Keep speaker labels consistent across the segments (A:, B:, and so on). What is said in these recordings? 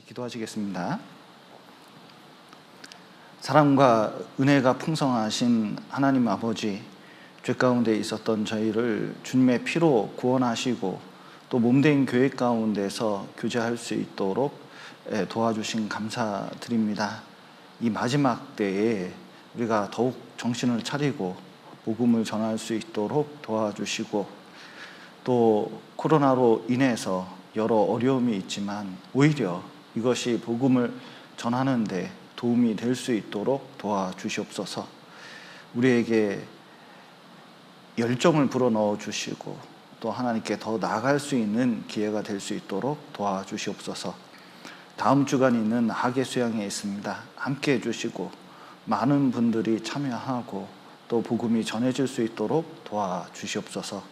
A: 기도하시겠습니다. 사랑과 은혜가 풍성하신 하나님 아버지, 죄 가운데 있었던 저희를 주님의 피로 구원하시고 또 몸된 교회 가운데서 교제할 수 있도록 도와주신 감사드립니다. 이 마지막 때에 우리가 더욱 정신을 차리고 복음을 전할 수 있도록 도와주시고, 또 코로나로 인해서 여러 어려움이 있지만 오히려 이것이 복음을 전하는 데 도움이 될 수 있도록 도와주시옵소서. 우리에게 열정을 불어넣어 주시고 또 하나님께 더 나아갈 수 있는 기회가 될 수 있도록 도와주시옵소서. 다음 주간 있는 학예 수양회 있습니다. 함께 해주시고 많은 분들이 참여하고 또 복음이 전해질 수 있도록 도와주시옵소서.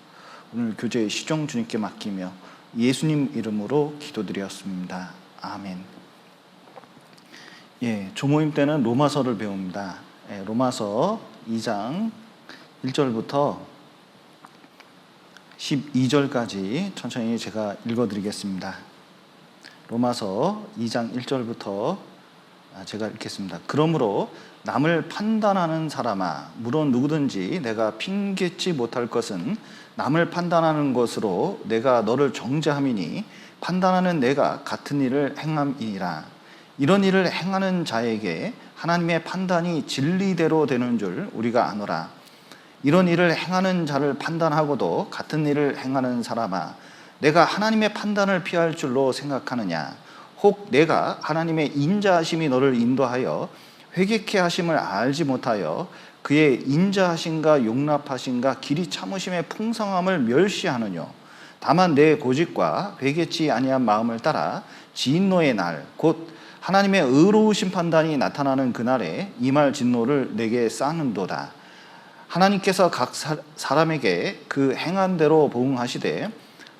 A: 오늘 교제의 시종 주님께 맡기며 예수님 이름으로 기도드렸습니다. 아멘. 조모임 때는 로마서를 배웁니다. 로마서 2장 1절부터 12절까지 천천히 제가 읽어드리겠습니다. 로마서 2장 1절부터 제가 읽겠습니다. 그러므로 남을 판단하는 사람아, 물론 누구든지 내가 핑계치 못할 것은 남을 판단하는 것으로 내가 너를 정죄함이니 판단하는 내가 같은 일을 행함이니라. 이런 일을 행하는 자에게 하나님의 판단이 진리대로 되는 줄 우리가 아노라. 이런 일을 행하는 자를 판단하고도 같은 일을 행하는 사람아, 내가 하나님의 판단을 피할 줄로 생각하느냐? 혹 내가 하나님의 인자하심이 너를 인도하여 회개케 하심을 알지 못하여 그의 인자하심과 용납하심과 길이 참으심의 풍성함을 멸시하느뇨? 다만 내 고집과 회개치 아니한 마음을 따라 진노의 날, 곧 하나님의 의로우신 판단이 나타나는 그날에 임할 진노를 내게 쌓는도다. 하나님께서 각 사람에게 그 행한 대로 보응하시되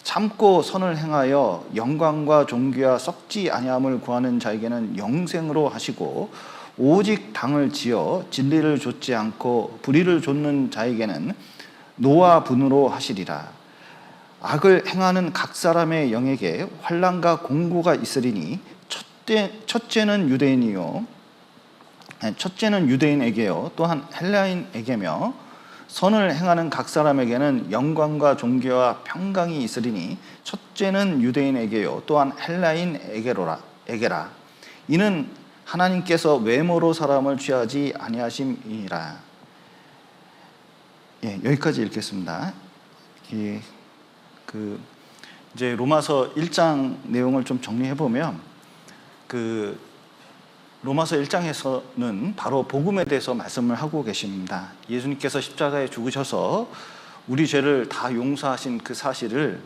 A: 참고 선을 행하여 영광과 존귀와 썩지 아니함을 구하는 자에게는 영생으로 하시고, 오직 당을 지어 진리를 좇지 않고 불의를 좇는 자에게는 노와 분으로 하시리라. 악을 행하는 각 사람의 영에게 환난과 공고가 있으리니 첫째는 유대인에게요 또한 헬라인에게며, 선을 행하는 각 사람에게는 영광과 존귀와 평강이 있으리니 첫째는 유대인에게요 또한 헬라인에게라. 이는 하나님께서 외모로 사람을 취하지 아니하심이라. 여기까지 읽겠습니다. 이제 로마서 1장 내용을 좀 정리해 보면, 로마서 1장에서는 바로 복음에 대해서 말씀을 하고 계십니다. 예수님께서 십자가에 죽으셔서 우리 죄를 다 용서하신 그 사실을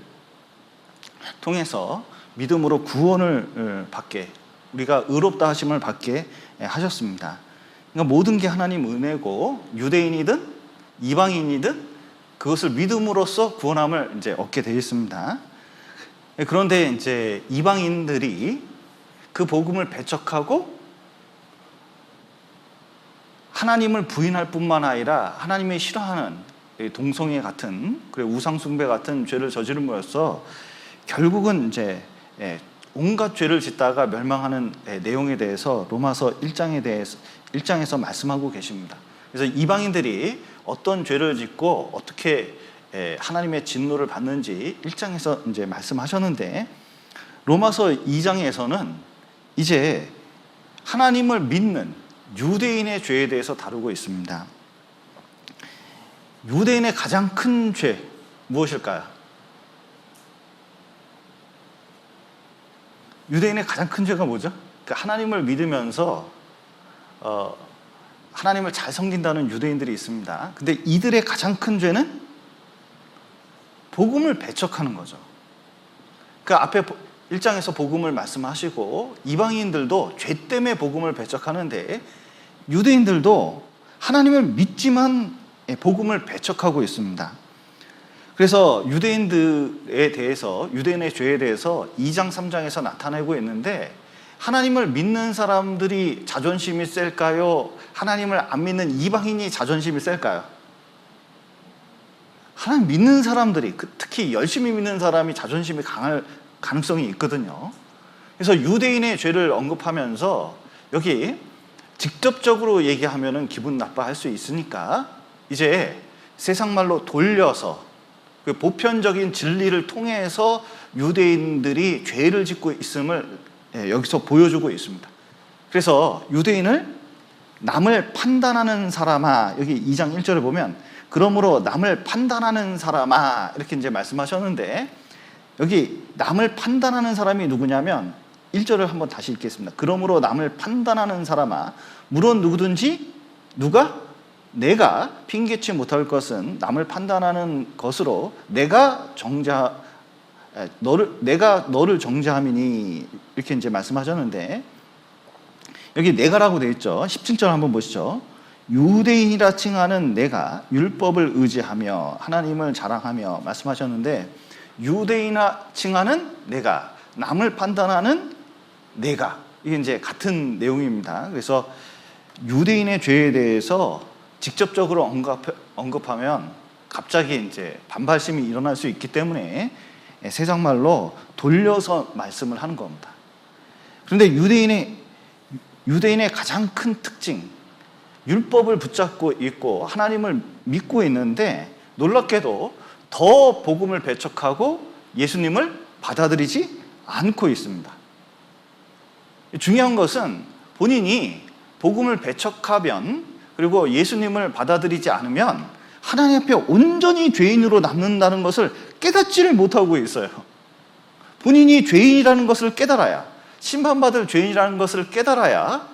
A: 통해서 믿음으로 구원을 받게, 우리가 의롭다 하심을 받게 하셨습니다. 그러니까 모든 게 하나님 은혜고, 유대인이든 이방인이든 그것을 믿음으로써 구원함을 이제 얻게 되어 있습니다. 그런데 이제 이방인들이 그 복음을 배척하고 하나님을 부인할 뿐만 아니라 하나님이 싫어하는 동성애 같은, 그리고 우상숭배 같은 죄를 저지름으로써 결국은 이제 온갖 죄를 짓다가 멸망하는 내용에 대해서 로마서 1장에서 말씀하고 계십니다. 그래서 이방인들이 어떤 죄를 짓고 어떻게 하나님의 진노를 받는지 1장에서 이제 말씀하셨는데, 로마서 2장에서는 이제 하나님을 믿는 유대인의 죄에 대해서 다루고 있습니다. 유대인의 가장 큰 죄 무엇일까요? 유대인의 가장 큰 죄가 뭐죠? 그러니까 하나님을 믿으면서 하나님을 잘 섬긴다는 유대인들이 있습니다. 근데 이들의 가장 큰 죄는 복음을 배척하는 거죠. 그 앞에 1장에서 복음을 말씀하시고 이방인들도 죄 때문에 복음을 배척하는데, 유대인들도 하나님을 믿지만 복음을 배척하고 있습니다. 그래서 유대인들에 대해서, 유대인의 죄에 대해서 2장 3장에서 나타내고 있는데, 하나님을 믿는 사람들이 자존심이 셀까요? 하나님을 안 믿는 이방인이 자존심이 셀까요? 하나님 믿는 사람들이, 특히 열심히 믿는 사람이 자존심이 강할 가능성이 있거든요. 그래서 유대인의 죄를 언급하면서 여기 직접적으로 얘기하면은 기분 나빠할 수 있으니까 이제 세상 말로 돌려서 그 보편적인 진리를 통해서 유대인들이 죄를 짓고 있음을 여기서 보여주고 있습니다. 그래서 유대인을 남을 판단하는 사람아, 여기 2장 1절을 보면 그러므로 남을 판단하는 사람아 이렇게 이제 말씀하셨는데, 여기 남을 판단하는 사람이 누구냐면 1절을 한번 다시 읽겠습니다. 그러므로 남을 판단하는 사람아, 물론 누구든지 내가 핑계치 못할 것은 남을 판단하는 것으로 내가 너를 정죄함이니, 이렇게 이제 말씀하셨는데, 여기 내가라고 되어 있죠. 17절 한번 보시죠. 유대인이라 칭하는 내가 율법을 의지하며 하나님을 자랑하며 말씀하셨는데, 유대인이라 칭하는 내가, 남을 판단하는 내가, 이게 이제 같은 내용입니다. 그래서 유대인의 죄에 대해서 직접적으로 언급하면 갑자기 이제 반발심이 일어날 수 있기 때문에 세상 말로 돌려서 말씀을 하는 겁니다. 그런데 유대인의 가장 큰 특징, 율법을 붙잡고 있고 하나님을 믿고 있는데 놀랍게도 더 복음을 배척하고 예수님을 받아들이지 않고 있습니다. 중요한 것은 본인이 복음을 배척하면, 그리고 예수님을 받아들이지 않으면 하나님 앞에 온전히 죄인으로 남는다는 것을 깨닫지를 못하고 있어요. 본인이 죄인이라는 것을 깨달아야, 심판받을 죄인이라는 것을 깨달아야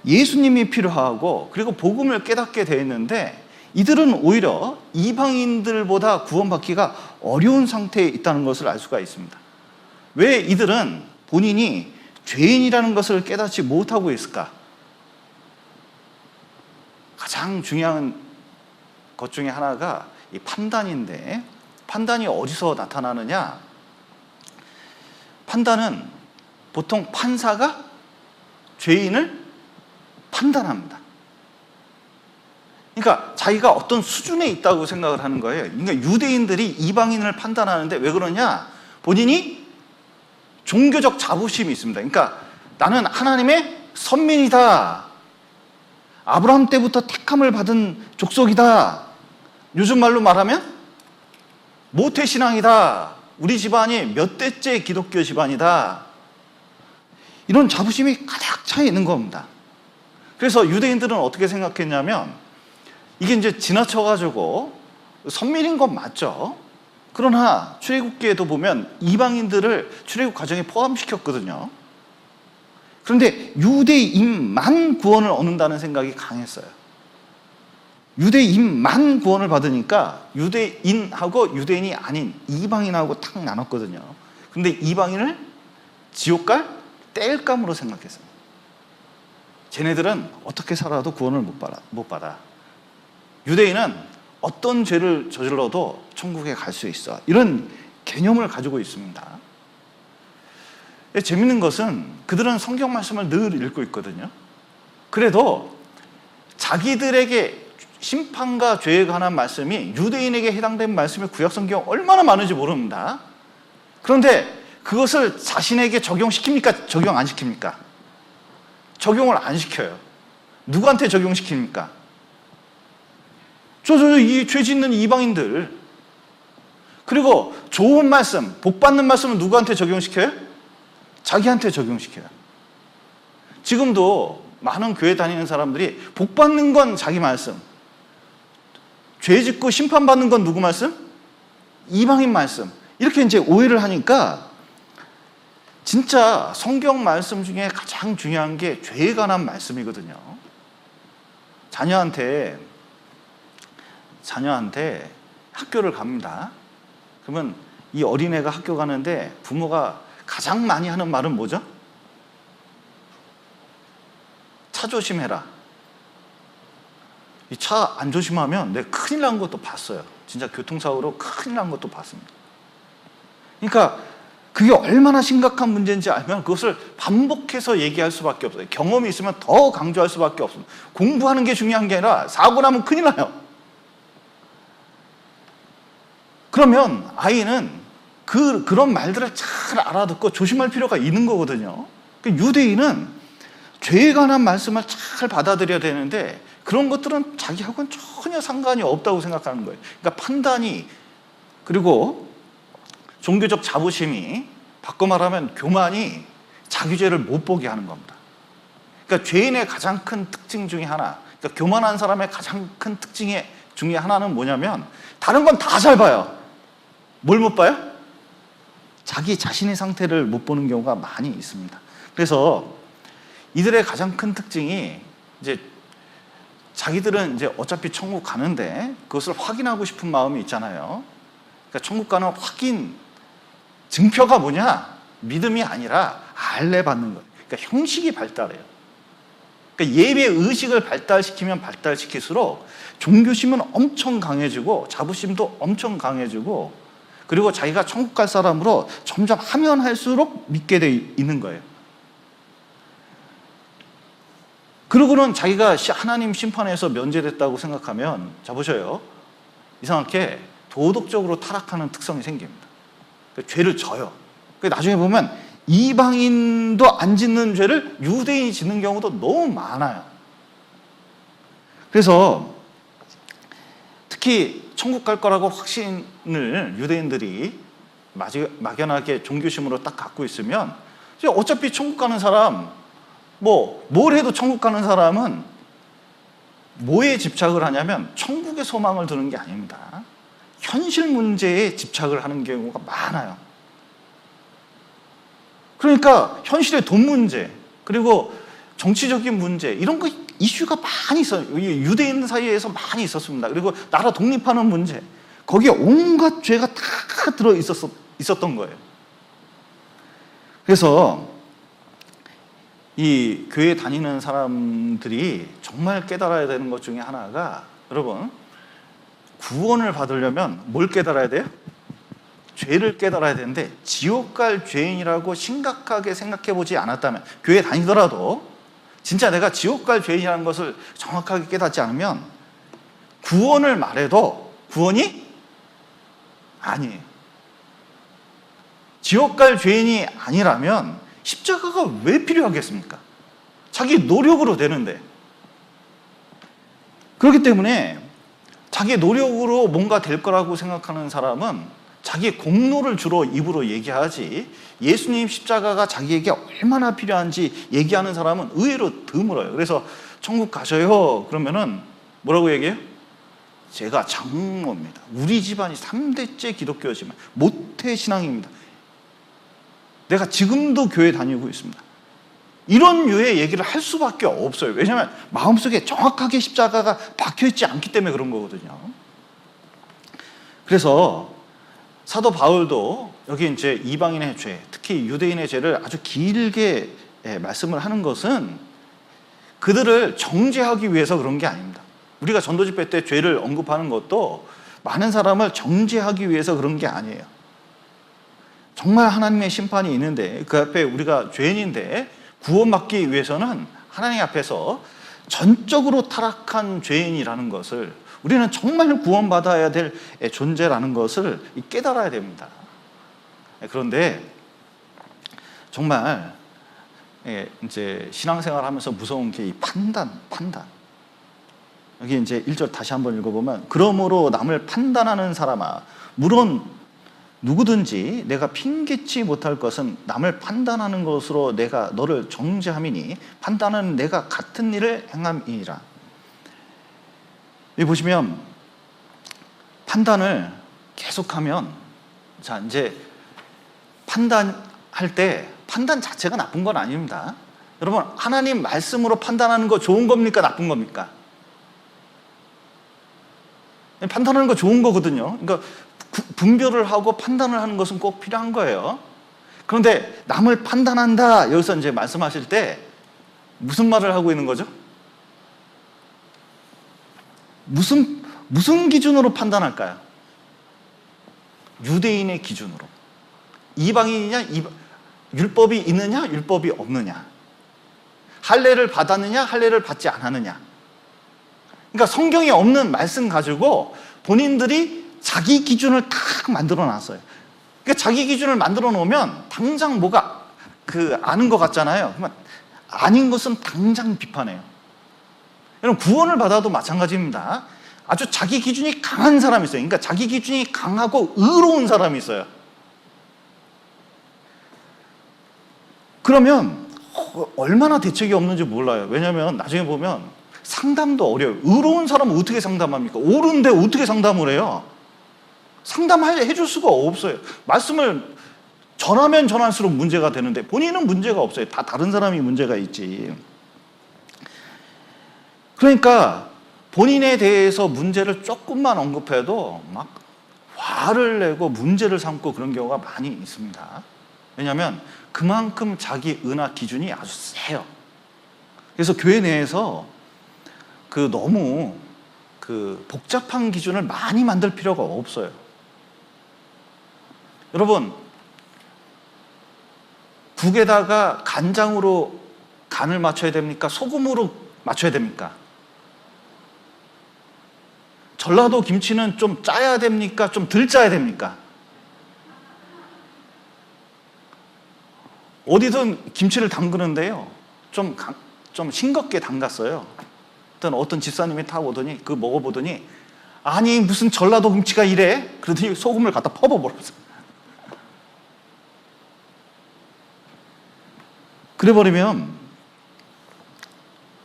A: 예수님이 필요하고, 그리고 복음을 깨닫게 되어 있는데, 이들은 오히려 이방인들보다 구원받기가 어려운 상태에 있다는 것을 알 수가 있습니다. 왜 이들은 본인이 죄인이라는 것을 깨닫지 못하고 있을까? 가장 중요한 것 중에 하나가 이 판단인데, 판단이 어디서 나타나느냐? 판단은 보통 판사가 죄인을 판단합니다. 그러니까 자기가 어떤 수준에 있다고 생각을 하는 거예요. 그러니까 유대인들이 이방인을 판단하는데 왜 그러냐? 본인이 종교적 자부심이 있습니다. 그러니까 나는 하나님의 선민이다, 아브라함 때부터 택함을 받은 족속이다, 요즘 말로 말하면 모태신앙이다, 우리 집안이 몇 대째 기독교 집안이다, 이런 자부심이 가득 차 있는 겁니다. 그래서 유대인들은 어떻게 생각했냐면, 이게 이제 지나쳐가지고 선민인 건 맞죠. 그러나 출애굽기에도 보면 이방인들을 출애굽 과정에 포함시켰거든요. 그런데 유대인만 구원을 얻는다는 생각이 강했어요. 유대인만 구원을 받으니까 유대인하고 유대인이 아닌 이방인하고 탁 나눴거든요. 그런데 이방인을 지옥 갈 땔감으로 생각했어요. 쟤네들은 어떻게 살아도 구원을 못 받아. 유대인은 어떤 죄를 저질러도 천국에 갈 수 있어. 이런 개념을 가지고 있습니다. 재밌는 것은 그들은 성경 말씀을 늘 읽고 있거든요. 그래도 자기들에게 심판과 죄에 관한 말씀이 유대인에게 해당된 말씀이 구약 성경에 얼마나 많은지 모릅니다. 그런데 그것을 자신에게 적용시킵니까? 적용 안 시킵니까? 적용을 안 시켜요. 누구한테 적용시킵니까? 이 죄 짓는 이방인들. 그리고 좋은 말씀, 복 받는 말씀은 누구한테 적용시켜요? 자기한테 적용시켜요. 지금도 많은 교회 다니는 사람들이 복 받는 건 자기 말씀, 죄 짓고 심판받는 건 누구 말씀? 이방인 말씀. 이렇게 이제 오해를 하니까 진짜 성경 말씀 중에 가장 중요한 게 죄에 관한 말씀이거든요. 자녀한테 학교를 갑니다. 그러면 이 어린애가 학교 가는데 부모가 가장 많이 하는 말은 뭐죠? 차 조심해라. 이 차 안 조심하면 내가 큰일 난 것도 봤어요. 진짜 교통사고로 큰일 난 것도 봤습니다. 그러니까 그게 얼마나 심각한 문제인지 알면 그것을 반복해서 얘기할 수밖에 없어요. 경험이 있으면 더 강조할 수밖에 없습니다. 공부하는 게 중요한 게 아니라 사고 나면 큰일 나요. 그러면 아이는 그런 말들을 잘 알아듣고 조심할 필요가 있는 거거든요. 유대인은 죄에 관한 말씀을 잘 받아들여야 되는데 그런 것들은 자기하고는 전혀 상관이 없다고 생각하는 거예요. 그러니까 판단이, 그리고 종교적 자부심이, 바꿔 말하면 교만이 자기 죄를 못 보게 하는 겁니다. 그러니까 죄인의 가장 큰 특징 중에 하나, 그러니까 교만한 사람의 가장 큰 특징 중에 하나는 뭐냐면 다른 건 다 잘 봐요. 뭘 못 봐요? 자기 자신의 상태를 못 보는 경우가 많이 있습니다. 그래서 이들의 가장 큰 특징이 이제 자기들은 이제 어차피 천국 가는데 그것을 확인하고 싶은 마음이 있잖아요. 그러니까 천국 가는 확인, 증표가 뭐냐? 믿음이 아니라 알레 받는 거예요. 그러니까 형식이 발달해요. 그러니까 예배 의식을 발달시키면 발달시킬수록 종교심은 엄청 강해지고 자부심도 엄청 강해지고, 그리고 자기가 천국 갈 사람으로 점점 하면 할수록 믿게 돼 있는 거예요. 그러고는 자기가 하나님 심판에서 면제됐다고 생각하면, 자 보셔요, 이상하게 도덕적으로 타락하는 특성이 생깁니다. 그러니까 죄를 져요. 나중에 보면 이방인도 안 짓는 죄를 유대인이 짓는 경우도 너무 많아요. 그래서 특히 천국 갈 거라고 확신을 유대인들이 막연하게 종교심으로 딱 갖고 있으면, 어차피 천국 가는 사람, 뭘 해도 천국 가는 사람은 뭐에 집착을 하냐면 천국의 소망을 두는 게 아닙니다. 현실 문제에 집착을 하는 경우가 많아요. 그러니까 현실의 돈 문제, 그리고 정치적인 문제, 이런 거 이슈가 많이 있어요. 유대인 사이에서 많이 있었습니다. 그리고 나라 독립하는 문제, 거기에 온갖 죄가 다 들어 있었던 거예요. 그래서 이 교회 다니는 사람들이 정말 깨달아야 되는 것 중에 하나가, 여러분, 구원을 받으려면 뭘 깨달아야 돼요? 죄를 깨달아야 되는데, 지옥 갈 죄인이라고 심각하게 생각해 보지 않았다면, 교회 다니더라도 진짜 내가 지옥 갈 죄인이라는 것을 정확하게 깨닫지 않으면 구원을 말해도 구원이 아니에요. 지옥 갈 죄인이 아니라면 십자가가 왜 필요하겠습니까? 자기 노력으로 되는데. 그렇기 때문에 자기 노력으로 뭔가 될 거라고 생각하는 사람은 자기 공로를 주로 입으로 얘기하지, 예수님 십자가가 자기에게 얼마나 필요한지 얘기하는 사람은 의외로 드물어요. 그래서 천국 가셔요 그러면은 뭐라고 얘기해요? 제가 장로입니다. 우리 집안이 3대째 기독교지만 모태 신앙입니다. 내가 지금도 교회 다니고 있습니다. 이런 류의 얘기를 할 수밖에 없어요. 왜냐하면 마음속에 정확하게 십자가가 박혀있지 않기 때문에 그런 거거든요. 그래서 사도 바울도 여기 이제 이방인의 죄, 특히 유대인의 죄를 아주 길게 말씀을 하는 것은 그들을 정죄하기 위해서 그런 게 아닙니다. 우리가 전도 집회 때 죄를 언급하는 것도 많은 사람을 정죄하기 위해서 그런 게 아니에요. 정말 하나님의 심판이 있는데 그 앞에 우리가 죄인인데 구원받기 위해서는 하나님 앞에서 전적으로 타락한 죄인이라는 것을, 우리는 정말 구원받아야 될 존재라는 것을 깨달아야 됩니다. 그런데 정말 이제 신앙생활 하면서 무서운 게 이 판단. 여기 이제 1절 다시 한번 읽어보면, 그러므로 남을 판단하는 사람아, 물론 누구든지 내가 핑계치 못할 것은 남을 판단하는 것으로 내가 너를 정죄함이니 판단은 내가 같은 일을 행함이니라. 여기 보시면 판단을 계속하면, 자 이제 판단할 때 판단 자체가 나쁜 건 아닙니다. 여러분, 하나님 말씀으로 판단하는 거 좋은 겁니까? 나쁜 겁니까? 판단하는 거 좋은 거거든요. 그러니까 분별을 하고 판단을 하는 것은 꼭 필요한 거예요. 그런데 남을 판단한다, 여기서 이제 말씀하실 때 무슨 말을 하고 있는 거죠? 무슨 기준으로 판단할까요? 유대인의 기준으로. 이방인이냐, 율법이 있느냐, 율법이 없느냐. 할례를 받았느냐, 할례를 받지 않았느냐. 그러니까 성경에 없는 말씀 가지고 본인들이 자기 기준을 딱 만들어 놨어요. 그러니까 자기 기준을 만들어 놓으면 당장 뭐가 아는 것 같잖아요. 그러면 아닌 것은 당장 비판해요. 여러분, 구원을 받아도 마찬가지입니다. 아주 자기 기준이 강한 사람이 있어요. 그러니까 자기 기준이 강하고 의로운 사람이 있어요. 그러면 얼마나 대책이 없는지 몰라요. 왜냐하면 나중에 보면 상담도 어려워요. 의로운 사람은 어떻게 상담합니까? 옳은데 어떻게 상담을 해요? 상담해 줄 수가 없어요. 말씀을 전하면 전할수록 문제가 되는데 본인은 문제가 없어요. 다 다른 사람이 문제가 있지. 그러니까 본인에 대해서 문제를 조금만 언급해도 막 화를 내고 문제를 삼고 그런 경우가 많이 있습니다. 왜냐하면 그만큼 자기 은하 기준이 아주 세요. 그래서 교회 내에서 너무 복잡한 기준을 많이 만들 필요가 없어요. 여러분, 국에다가 간장으로 간을 맞춰야 됩니까? 소금으로 맞춰야 됩니까? 전라도 김치는 좀 짜야 됩니까? 좀 덜 짜야 됩니까? 어디든 김치를 담그는데요, 좀 싱겁게 담갔어요. 어떤 집사님이 타고 오더니 먹어보더니, 아니 무슨 전라도 김치가 이래? 그러더니 소금을 갖다 퍼버버렸어요. 그래버리면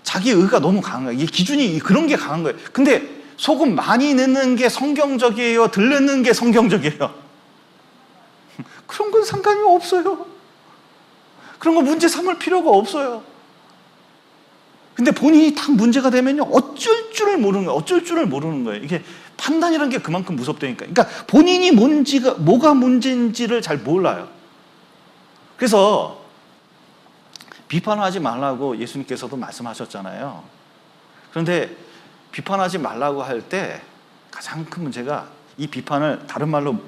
A: 자기 의가 너무 강한 거예요. 이 기준이 그런 게 강한 거예요. 근데 소금 많이 넣는 게 성경적이에요? 덜 넣는 게 성경적이에요? 그런 건 상관이 없어요. 그런 거 문제 삼을 필요가 없어요. 근데 본인이 딱 문제가 되면요, 어쩔 줄을 모르는 거예요. 이게 판단이라는 게 그만큼 무섭다니까. 그러니까 본인이 뭐가 문제인지를 잘 몰라요. 그래서 비판하지 말라고 예수님께서도 말씀하셨잖아요. 그런데 비판하지 말라고 할 때 가장 큰 문제가, 이 비판을 다른 말로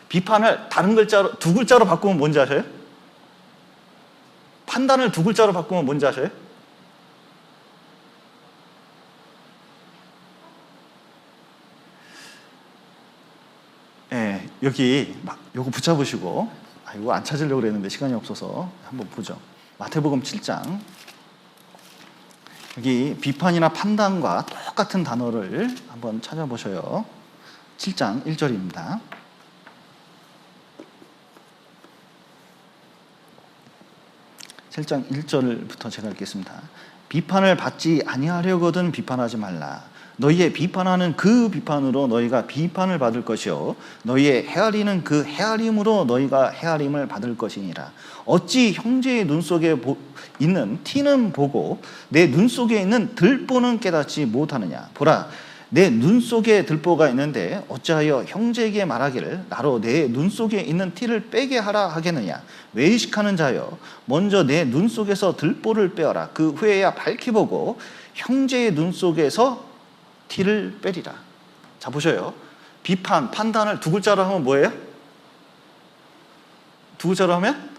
A: 비판을 다른 글자로, 두 글자로 바꾸면 뭔지 아세요? 판단을 두 글자로 바꾸면 뭔지 아세요? 예, 여기 요거 붙잡으시고, 이거 안 찾으려고 그랬는데 시간이 없어서 한번 보죠. 마태복음 7장. 여기 비판이나 판단과 똑같은 단어를 한번 찾아보셔요. 7장 1절입니다. 7장 1절부터 제가 읽겠습니다. 비판을 받지 아니하려거든 비판하지 말라. 너희의 비판하는 그 비판으로 너희가 비판을 받을 것이요 너희의 헤아리는 그 헤아림으로 너희가 헤아림을 받을 것이니라. 어찌 형제의 눈 속에 있는 티는 보고 내 눈 속에 있는 들보는 깨닫지 못하느냐. 보라, 내 눈 속에 들보가 있는데 어찌하여 형제에게 말하기를 나로 내 눈 속에 있는 티를 빼게 하라 하겠느냐. 외식하는 자여, 먼저 내 눈 속에서 들보를 빼어라. 그 후에야 밝히 보고 형제의 눈 속에서 티를 빼리라. 자, 보셔요. 비판, 판단을 두 글자로 하면 뭐예요? 두 글자로 하면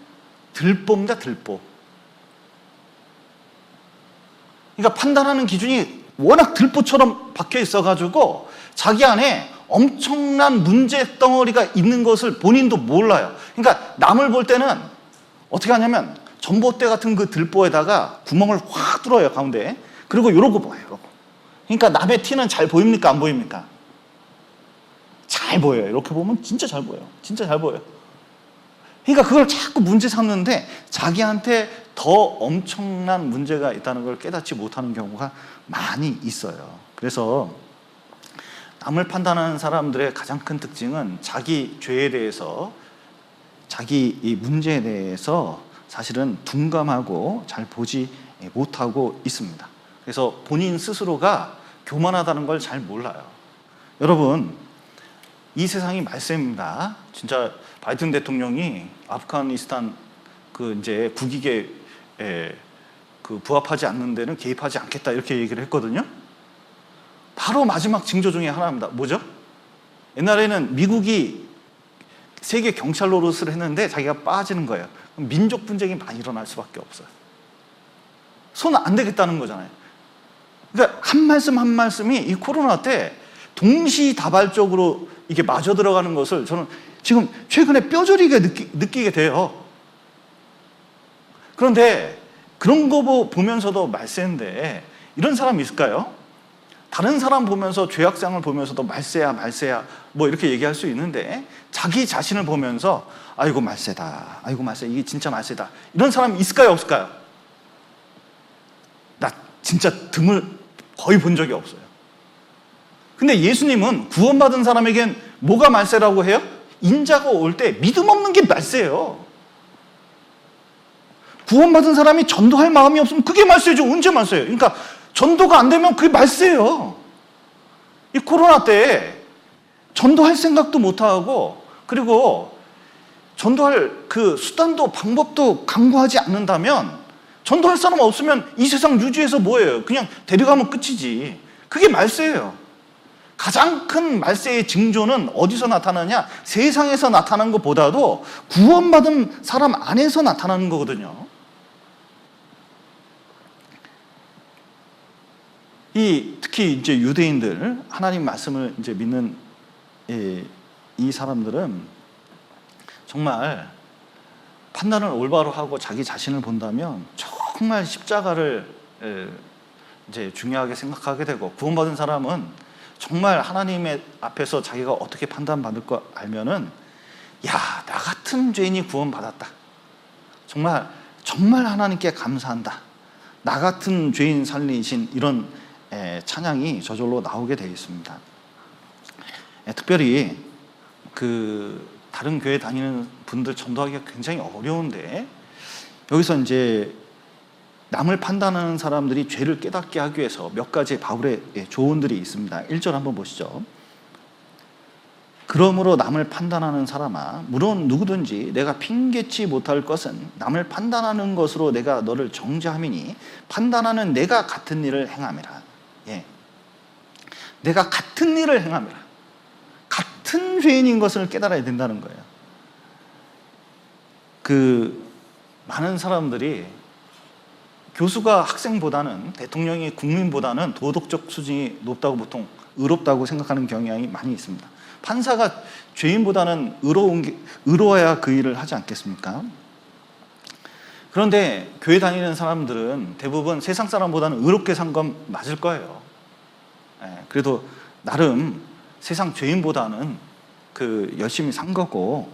A: 들보입니다. 들보. 그러니까 판단하는 기준이 워낙 들보처럼 박혀 있어가지고 자기 안에 엄청난 문제 덩어리가 있는 것을 본인도 몰라요. 그러니까 남을 볼 때는 어떻게 하냐면 전봇대 같은 그 들보에다가 구멍을 확 뚫어요, 가운데. 그리고 이러고 봐요, 이러고. 그러니까 남의 티는 잘 보입니까? 안 보입니까? 잘 보여요. 이렇게 보면 진짜 잘 보여요. 진짜 잘 보여요. 그러니까 그걸 자꾸 문제 삼는데 자기한테 더 엄청난 문제가 있다는 걸 깨닫지 못하는 경우가 많이 있어요. 그래서 남을 판단하는 사람들의 가장 큰 특징은 자기 죄에 대해서, 자기 이 문제에 대해서 사실은 둔감하고 잘 보지 못하고 있습니다. 그래서 본인 스스로가 교만하다는 걸 잘 몰라요. 여러분, 이 세상이 말세입니다. 진짜 바이든 대통령이 아프가니스탄 이제 국익에 부합하지 않는 데는 개입하지 않겠다 이렇게 얘기를 했거든요. 바로 마지막 징조 중에 하나입니다. 뭐죠? 옛날에는 미국이 세계 경찰 노릇을 했는데 자기가 빠지는 거예요. 그럼 민족 분쟁이 많이 일어날 수밖에 없어요. 손 안 대겠다는 거잖아요. 그러니까 한 말씀 한 말씀이 이 코로나 때 동시다발적으로 이게 맞아 들어가는 것을 저는 지금 최근에 뼈저리게 느끼게 돼요. 그런데 그런 거 보면서도 말세인데 이런 사람이 있을까요? 다른 사람 보면서 죄악상을 보면서도 말세야 말세야 뭐 이렇게 얘기할 수 있는데 자기 자신을 보면서 아이고 말세다, 아이고 말세, 이게 진짜 말세다, 이런 사람이 있을까요 없을까요? 나 진짜 드물 거의 본 적이 없어요. 근데 예수님은 구원받은 사람에겐 뭐가 말세라고 해요? 인자가 올 때 믿음 없는 게 말세예요. 구원받은 사람이 전도할 마음이 없으면 그게 말세죠. 언제 말세예요? 그러니까 전도가 안 되면 그게 말세예요. 이 코로나 때 전도할 생각도 못하고, 그리고 전도할 그 수단도 방법도 강구하지 않는다면, 전도할 사람 없으면 이 세상 유지해서 뭐예요? 그냥 데려가면 끝이지. 그게 말세예요. 가장 큰 말세의 징조는 어디서 나타나냐? 세상에서 나타나는 것보다도 구원받은 사람 안에서 나타나는 거거든요. 특히 이제 유대인들, 하나님 말씀을 이제 믿는 이 사람들은 정말 판단을 올바로 하고 자기 자신을 본다면 정말 십자가를 이제 중요하게 생각하게 되고, 구원받은 사람은 정말 하나님의 앞에서 자기가 어떻게 판단받을 거 알면은, 야, 나 같은 죄인이 구원받았다, 정말 하나님께 감사한다, 나 같은 죄인 살리신, 이런 찬양이 저절로 나오게 되어 있습니다. 특별히 다른 교회 다니는 분들 전도하기가 굉장히 어려운데, 여기서 이제 남을 판단하는 사람들이 죄를 깨닫게 하기 위해서 몇 가지 바울의 조언들이 있습니다. 1절 한번 보시죠. 그러므로 남을 판단하는 사람아, 물론 누구든지 내가 핑계치 못할 것은 남을 판단하는 것으로 내가 너를 정죄함이니 판단하는 내가 같은 일을 행함이라. 내가 같은 일을 행함이라. 같은 죄인인 것을 깨달아야 된다는 거예요. 많은 사람들이 교수가 학생보다는, 대통령이 국민보다는 도덕적 수준이 높다고, 보통 의롭다고 생각하는 경향이 많이 있습니다. 판사가 죄인보다는 의로워야 그 일을 하지 않겠습니까? 그런데 교회 다니는 사람들은 대부분 세상 사람보다는 의롭게 산 건 맞을 거예요. 그래도 나름 세상 죄인보다는 열심히 산 거고,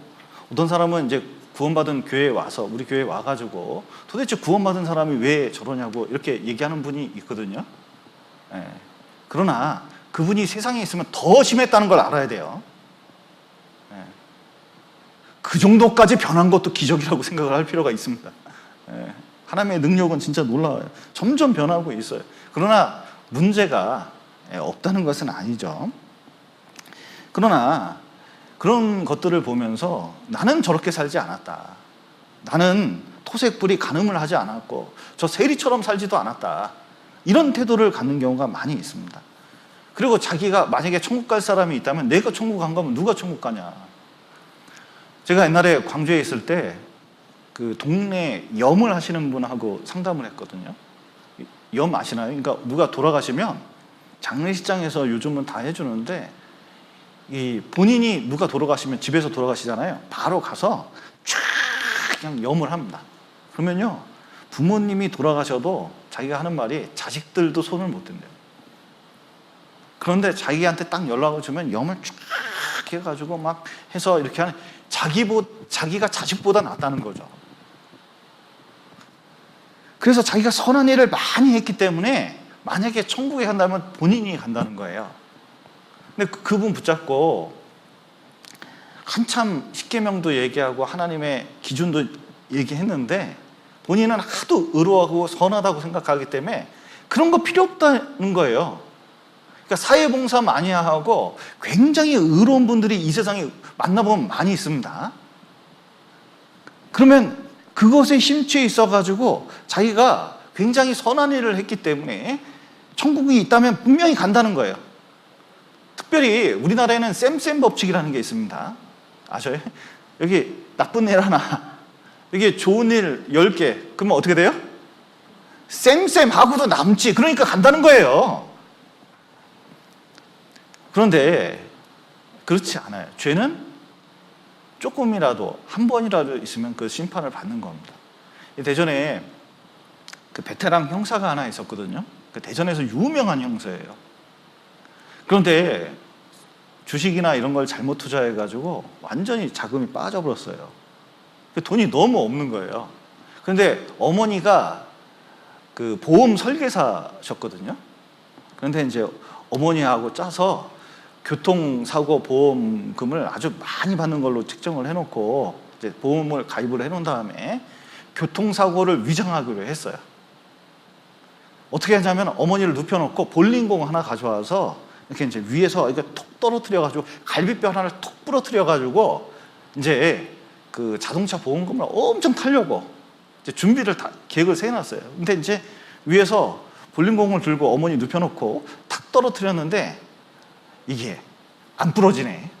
A: 어떤 사람은 이제 구원받은 교회에 와서, 우리 교회에 와가지고 도대체 구원받은 사람이 왜 저러냐고 이렇게 얘기하는 분이 있거든요. 그러나 그분이 세상에 있으면 더 심했다는 걸 알아야 돼요. 그 정도까지 변한 것도 기적이라고 생각을 할 필요가 있습니다. 하나님의 능력은 진짜 놀라워요. 점점 변하고 있어요. 그러나 문제가 없다는 것은 아니죠. 그러나 그런 것들을 보면서 나는 저렇게 살지 않았다, 나는 토색불이 간음을 하지 않았고 저 세리처럼 살지도 않았다, 이런 태도를 갖는 경우가 많이 있습니다. 그리고 자기가 만약에 천국 갈 사람이 있다면, 내가 천국 간 거면 누가 천국 가냐. 제가 옛날에 광주에 있을 때 동네 염을 하시는 분하고 상담을 했거든요. 염 아시나요? 그러니까 누가 돌아가시면 장례식장에서 요즘은 다 해주는데, 본인이 누가 돌아가시면 집에서 돌아가시잖아요. 바로 가서 쫙 그냥 염을 합니다. 그러면요, 부모님이 돌아가셔도 자기가 하는 말이 자식들도 손을 못 댄대요. 그런데 자기한테 딱 연락을 주면 염을 쫙 해가지고 막 해서 이렇게 하는, 자기가 자식보다 낫다는 거죠. 그래서 자기가 선한 일을 많이 했기 때문에 만약에 천국에 간다면 본인이 간다는 거예요. 근데 그분 붙잡고 한참 십계명도 얘기하고 하나님의 기준도 얘기했는데, 본인은 하도 의로하고 선하다고 생각하기 때문에 그런 거 필요 없다는 거예요. 그러니까 사회봉사 많이 하고 굉장히 의로운 분들이 이 세상에 만나보면 많이 있습니다. 그러면 그것에 심취해 있어가지고 자기가 굉장히 선한 일을 했기 때문에 천국이 있다면 분명히 간다는 거예요. 특별히 우리나라에는 쌤쌤 법칙이라는 게 있습니다. 아셔요? 여기 나쁜 일 하나, 여기 좋은 일 10개, 그러면 어떻게 돼요? 쌤쌤 하고도 남지. 그러니까 간다는 거예요. 그런데 그렇지 않아요. 죄는 조금이라도 한 번이라도 있으면 그 심판을 받는 겁니다. 대전에 그 베테랑 형사가 하나 있었거든요. 그 대전에서 유명한 형사예요. 그런데 주식이나 이런 걸 잘못 투자해가지고 완전히 자금이 빠져버렸어요. 돈이 너무 없는 거예요. 그런데 어머니가 그 보험 설계사셨거든요. 그런데 이제 어머니하고 짜서 교통사고 보험금을 아주 많이 받는 걸로 책정을 해놓고 이제 보험을 가입을 해놓은 다음에 교통사고를 위장하기로 했어요. 어떻게 하냐면 어머니를 눕혀놓고 볼링공 하나 가져와서 이렇게 이제 위에서 이거 톡 떨어뜨려가지고 갈비뼈 하나를 톡 부러뜨려가지고 이제 그 자동차 보험금을 엄청 타려고 이제 준비를 다 계획을 세워놨어요. 근데 이제 위에서 볼링공을 들고 어머니 눕혀놓고 탁 떨어뜨렸는데 이게 안 부러지네.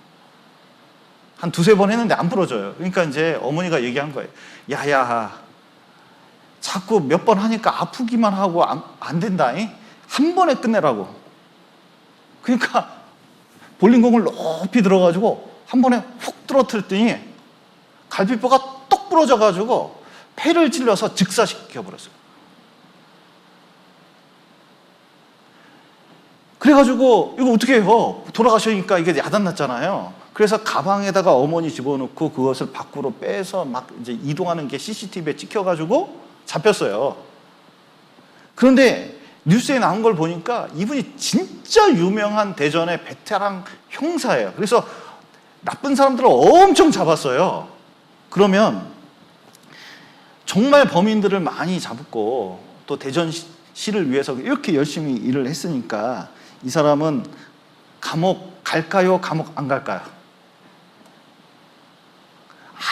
A: 한 두세 번 했는데 안 부러져요. 그러니까 이제 어머니가 얘기한 거예요. 야야, 자꾸 몇 번 하니까 아프기만 하고 안 된다. 한 번에 끝내라고. 그러니까 볼링공을 높이 들어가지고 한 번에 훅 떨어뜨렸더니 갈비뼈가 똑 부러져가지고 폐를 찔러서 즉사시켜버렸어요. 그래가지고 이거 어떻게 해요? 돌아가시니까 이게 야단났잖아요. 그래서 가방에다가 어머니 집어넣고 그것을 밖으로 빼서 막 이제 이동하는 게 CCTV에 찍혀가지고 잡혔어요. 그런데 뉴스에 나온 걸 보니까 이분이 진짜 유명한 대전의 베테랑 형사예요. 그래서 나쁜 사람들을 엄청 잡았어요. 그러면 정말 범인들을 많이 잡고 또 대전시를 위해서 이렇게 열심히 일을 했으니까 이 사람은 감옥 갈까요? 감옥 안 갈까요?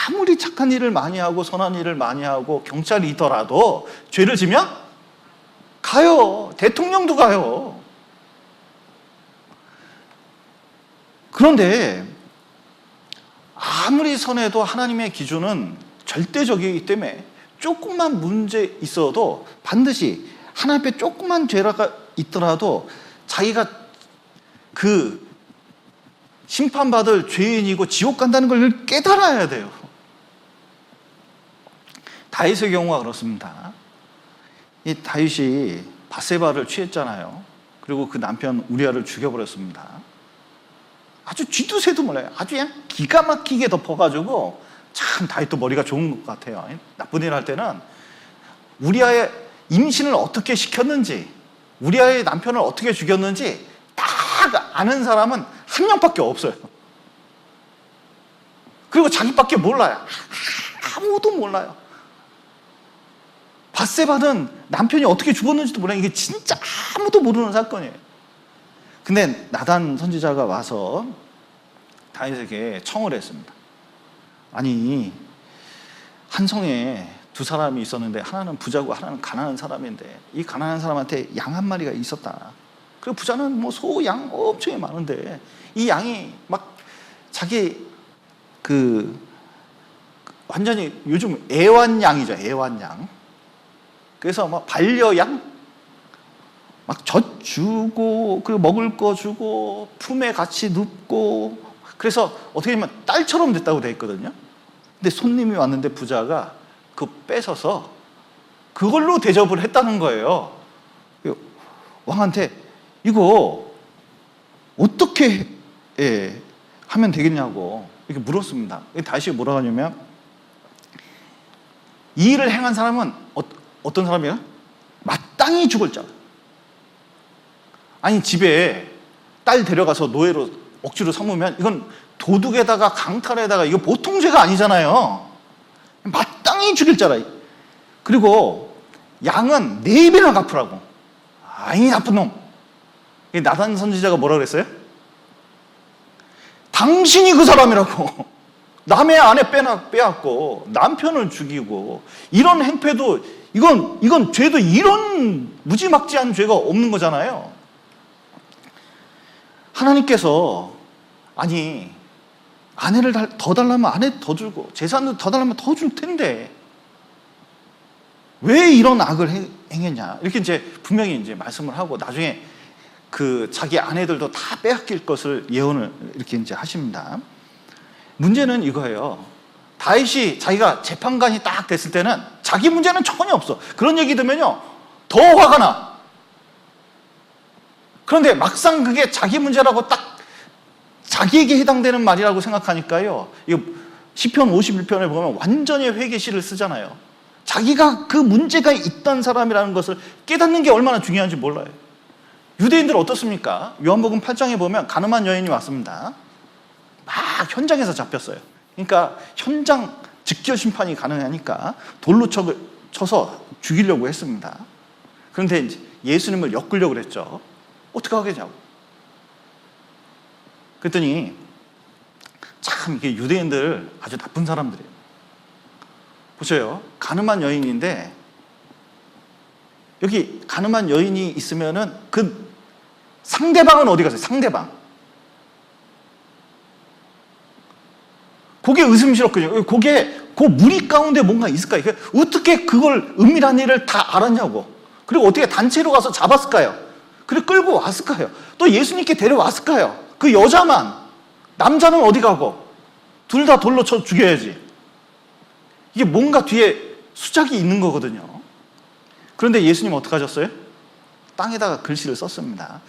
A: 아무리 착한 일을 많이 하고 선한 일을 많이 하고 경찰이 있더라도 죄를 지면 가요. 대통령도 가요. 그런데 아무리 선해도 하나님의 기준은 절대적이기 때문에 조금만 문제 있어도 반드시 하나님 앞에 조금만 죄가 있더라도 자기가 그 심판받을 죄인이고 지옥 간다는 걸 깨달아야 돼요. 다윗의 경우가 그렇습니다. 이 다윗이 밧세바를 취했잖아요. 그리고 그 남편 우리아를 죽여버렸습니다. 아주 쥐도 새도 몰라요. 아주 그냥 기가 막히게 덮어가지고 참 다윗도 머리가 좋은 것 같아요. 나쁜 일 할 때는 우리아의 임신을 어떻게 시켰는지, 우리아의 남편을 어떻게 죽였는지 딱 아는 사람은 한 명밖에 없어요. 그리고 자기밖에 몰라요. 아무도 몰라요. 밧세바는 남편이 어떻게 죽었는지도 몰라요. 이게 진짜 아무도 모르는 사건이에요. 근데 나단 선지자가 와서 다윗에게 청을 했습니다. 아니, 한 성에 두 사람이 있었는데 하나는 부자고 하나는 가난한 사람인데 이 가난한 사람한테 양 한 마리가 있었다. 그리고 부자는 뭐 소, 양 엄청 많은데 이 양이 막 자기 그 완전히 요즘 애완양이죠. 애완양. 그래서 막 반려양 막 젖 주고 그리고 먹을 거 주고 품에 같이 눕고 그래서 어떻게 보면 딸처럼 됐다고 돼 있거든요. 근데 손님이 왔는데 부자가 그 뺏어서 그걸로 대접을 했다는 거예요. 왕한테 이거 어떻게 하면 되겠냐고 이렇게 물었습니다. 다시 뭐라고 하냐면 이 일을 행한 사람은 어떤 사람이에요? 마땅히 죽을 자. 아니 집에 딸 데려가서 노예로 억지로 삼으면 이건 도둑에다가 강탈에다가 이거 보통 죄가 아니잖아요. 마땅히 죽일 자라. 그리고 양은 4배나 갚으라고. 아이 나쁜 놈. 나단 선지자가 뭐라 그랬어요? 당신이 그 사람이라고. 남의 아내 빼앗고 남편을 죽이고 이런 행패도 이건 죄도 이런 무지막지한 죄가 없는 거잖아요. 하나님께서 아니 아내를 더 달라면 아내 더 주고 재산을 더 달라면 더 줄 텐데 왜 이런 악을 행했냐 이렇게 이제 분명히 이제 말씀을 하고 나중에 그 자기 아내들도 다 빼앗길 것을 예언을 이렇게 이제 하십니다. 문제는 이거예요. 다윗이 자기가 재판관이 딱 됐을 때는 자기 문제는 전혀 없어. 그런 얘기 들으면요, 더 화가 나. 그런데 막상 그게 자기 문제라고 딱 자기에게 해당되는 말이라고 생각하니까요, 이거 시편 51편을 보면 완전히 회개시를 쓰잖아요. 자기가 그 문제가 있던 사람이라는 것을 깨닫는 게 얼마나 중요한지 몰라요. 유대인들 어떻습니까? 요한복음 8장에 보면 가늠한 여인이 왔습니다. 막 현장에서 잡혔어요. 그러니까 현장 즉결 심판이 가능하니까 돌로 쳐서 죽이려고 했습니다. 그런데 이제 예수님을 엮으려고 그랬죠. 어떻게 하겠냐고. 그랬더니 참 이게 유대인들 아주 나쁜 사람들이에요. 보세요. 가늠한 여인인데 여기 가늠한 여인이 있으면은 그 상대방은 어디 갔어요? 상대방. 그게 의심스럽거든요. 그게 그 무리 가운데 뭔가 있을까요? 어떻게 그걸 은밀한 일을 다 알았냐고. 그리고 어떻게 단체로 가서 잡았을까요? 그리고 끌고 왔을까요? 또 예수님께 데려왔을까요? 그 여자만. 남자는 어디 가고. 둘 다 돌로 쳐 죽여야지. 이게 뭔가 뒤에 수작이 있는 거거든요. 그런데 예수님 어떻게 하셨어요? 땅에다가 글씨를 썼습니다.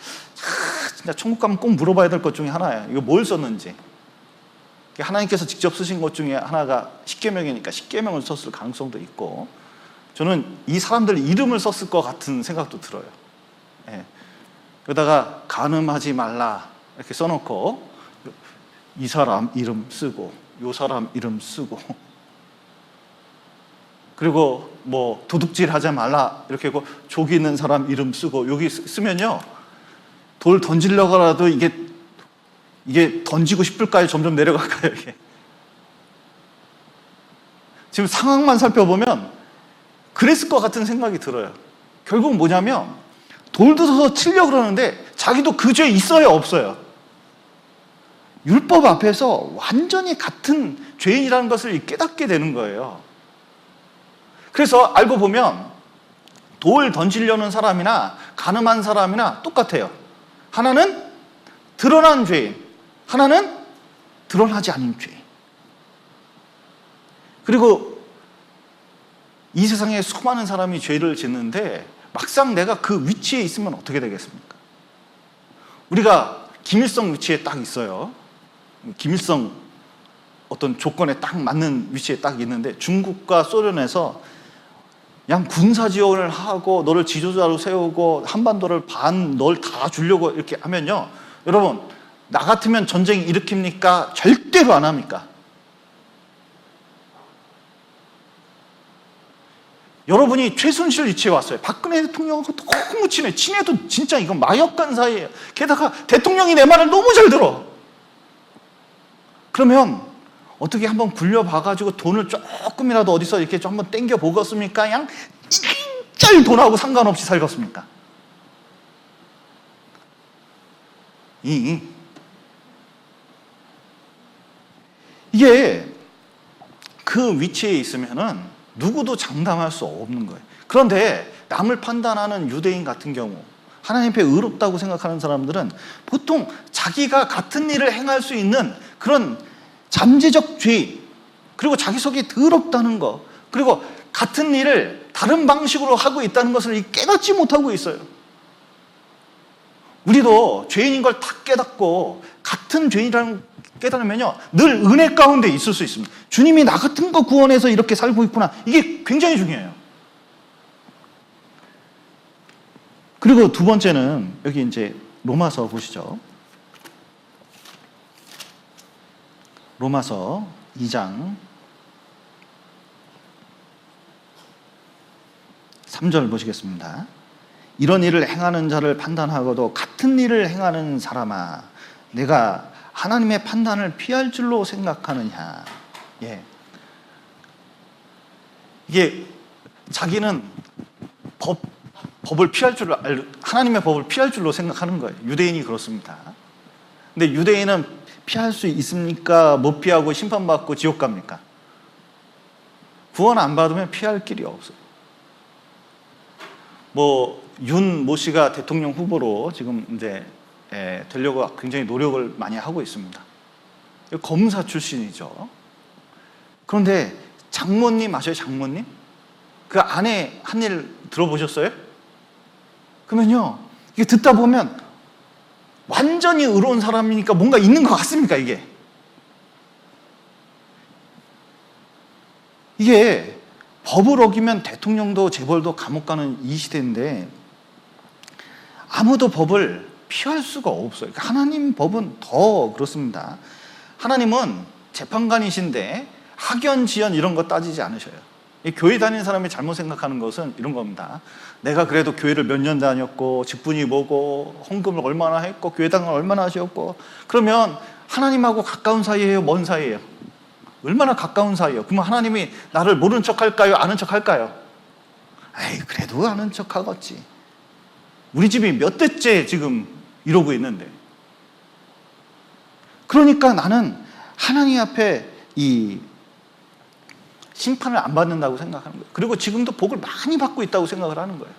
A: 진짜 천국 가면 꼭 물어봐야 될 것 중에 하나예요. 이거 뭘 썼는지. 하나님께서 직접 쓰신 것 중에 하나가 십계명이니까 십계명을 썼을 가능성도 있고, 저는 이 사람들 이름을 썼을 것 같은 생각도 들어요. 예. 그러다가 간음하지 말라 이렇게 써놓고 이 사람 이름 쓰고 요 사람 이름 쓰고, 그리고 뭐 도둑질 하지 말라 이렇게 하고 족이 있는 사람 이름 쓰고, 여기 쓰면요 돌 던지려고라도 이게 던지고 싶을까요? 점점 내려갈까요? 이게 지금 상황만 살펴보면 그랬을 것 같은 생각이 들어요. 결국 뭐냐면 돌 들어서 치려고 그러는데 자기도 그 죄 있어요, 없어요? 율법 앞에서 완전히 같은 죄인이라는 것을 깨닫게 되는 거예요. 그래서 알고 보면 돌 던지려는 사람이나 간음한 사람이나 똑같아요. 하나는 드러난 죄인, 하나는 드러나지 않은 죄인. 그리고 이 세상에 수많은 사람이 죄를 짓는데 막상 내가 그 위치에 있으면 어떻게 되겠습니까? 우리가 김일성 위치에 딱 있어요. 김일성 어떤 조건에 딱 맞는 위치에 딱 있는데, 중국과 소련에서 그냥 군사 지원을 하고 너를 지도자로 세우고 한반도를 반 널 다 주려고 이렇게 하면요, 여러분 나 같으면 전쟁 일으킵니까? 절대로 안 합니까? 여러분이 최순실 위치에 왔어요. 박근혜 대통령하고 너무 친해도 진짜 이건 마역간 사이예요. 게다가 대통령이 내 말을 너무 잘 들어. 그러면 어떻게 한번 굴려봐가지고 돈을 조금이라도 어디서 이렇게 좀 한번 땡겨 보겠습니까? 그냥 일절 돈하고 상관없이 살겠습니까? 이게 그 위치에 있으면은 누구도 장담할 수 없는 거예요. 그런데 남을 판단하는 유대인 같은 경우, 하나님 앞에 의롭다고 생각하는 사람들은 보통 자기가 같은 일을 행할 수 있는 그런 잠재적 죄, 그리고 자기 속이 더럽다는 거, 그리고 같은 일을 다른 방식으로 하고 있다는 것을 깨닫지 못하고 있어요. 우리도 죄인인 걸 다 깨닫고 같은 죄인이라는 깨달으면요 늘 은혜 가운데 있을 수 있습니다. 주님이 나 같은 거 구원해서 이렇게 살고 있구나. 이게 굉장히 중요해요. 그리고 두 번째는 여기 이제 로마서 보시죠. 로마서 2장 3절 보시겠습니다. 이런 일을 행하는 자를 판단하고도 같은 일을 행하는 사람아, 내가 하나님의 판단을 피할 줄로 생각하느냐. 예. 이게 자기는 법을 피할 줄로 하나님의 법을 피할 줄로 생각하는 거예요. 유대인이 그렇습니다. 근데 유대인은 피할 수 있습니까? 못 피하고 심판받고 지옥 갑니까? 구원 안 받으면 피할 길이 없어요. 윤모 씨가 대통령 후보로 지금 이제 되려고 굉장히 노력을 많이 하고 있습니다. 검사 출신이죠. 그런데 장모님 아셔요? 장모님? 그 아내 한 일 들어보셨어요? 그러면요, 이게 듣다 보면 완전히 의로운 사람이니까 뭔가 있는 것 같습니까, 이게? 이게 법을 어기면 대통령도 재벌도 감옥 가는 이 시대인데 아무도 법을 피할 수가 없어요. 그러니까 하나님 법은 더 그렇습니다. 하나님은 재판관이신데 학연, 지연 이런 거 따지지 않으셔요. 이 교회 다니는 사람이 잘못 생각하는 것은 이런 겁니다. 내가 그래도 교회를 몇 년 다녔고 직분이 뭐고 헌금을 얼마나 했고 교회당을 얼마나 하셨고 그러면 하나님하고 가까운 사이예요? 먼 사이예요? 얼마나 가까운 사이예요? 그러면 하나님이 나를 모르는 척 할까요? 아는 척 할까요? 에이, 그래도 아는 척 하겠지. 우리 집이 몇 대째 지금 이러고 있는데. 그러니까 나는 하나님 앞에 이 심판을 안 받는다고 생각하는 거예요. 그리고 지금도 복을 많이 받고 있다고 생각을 하는 거예요.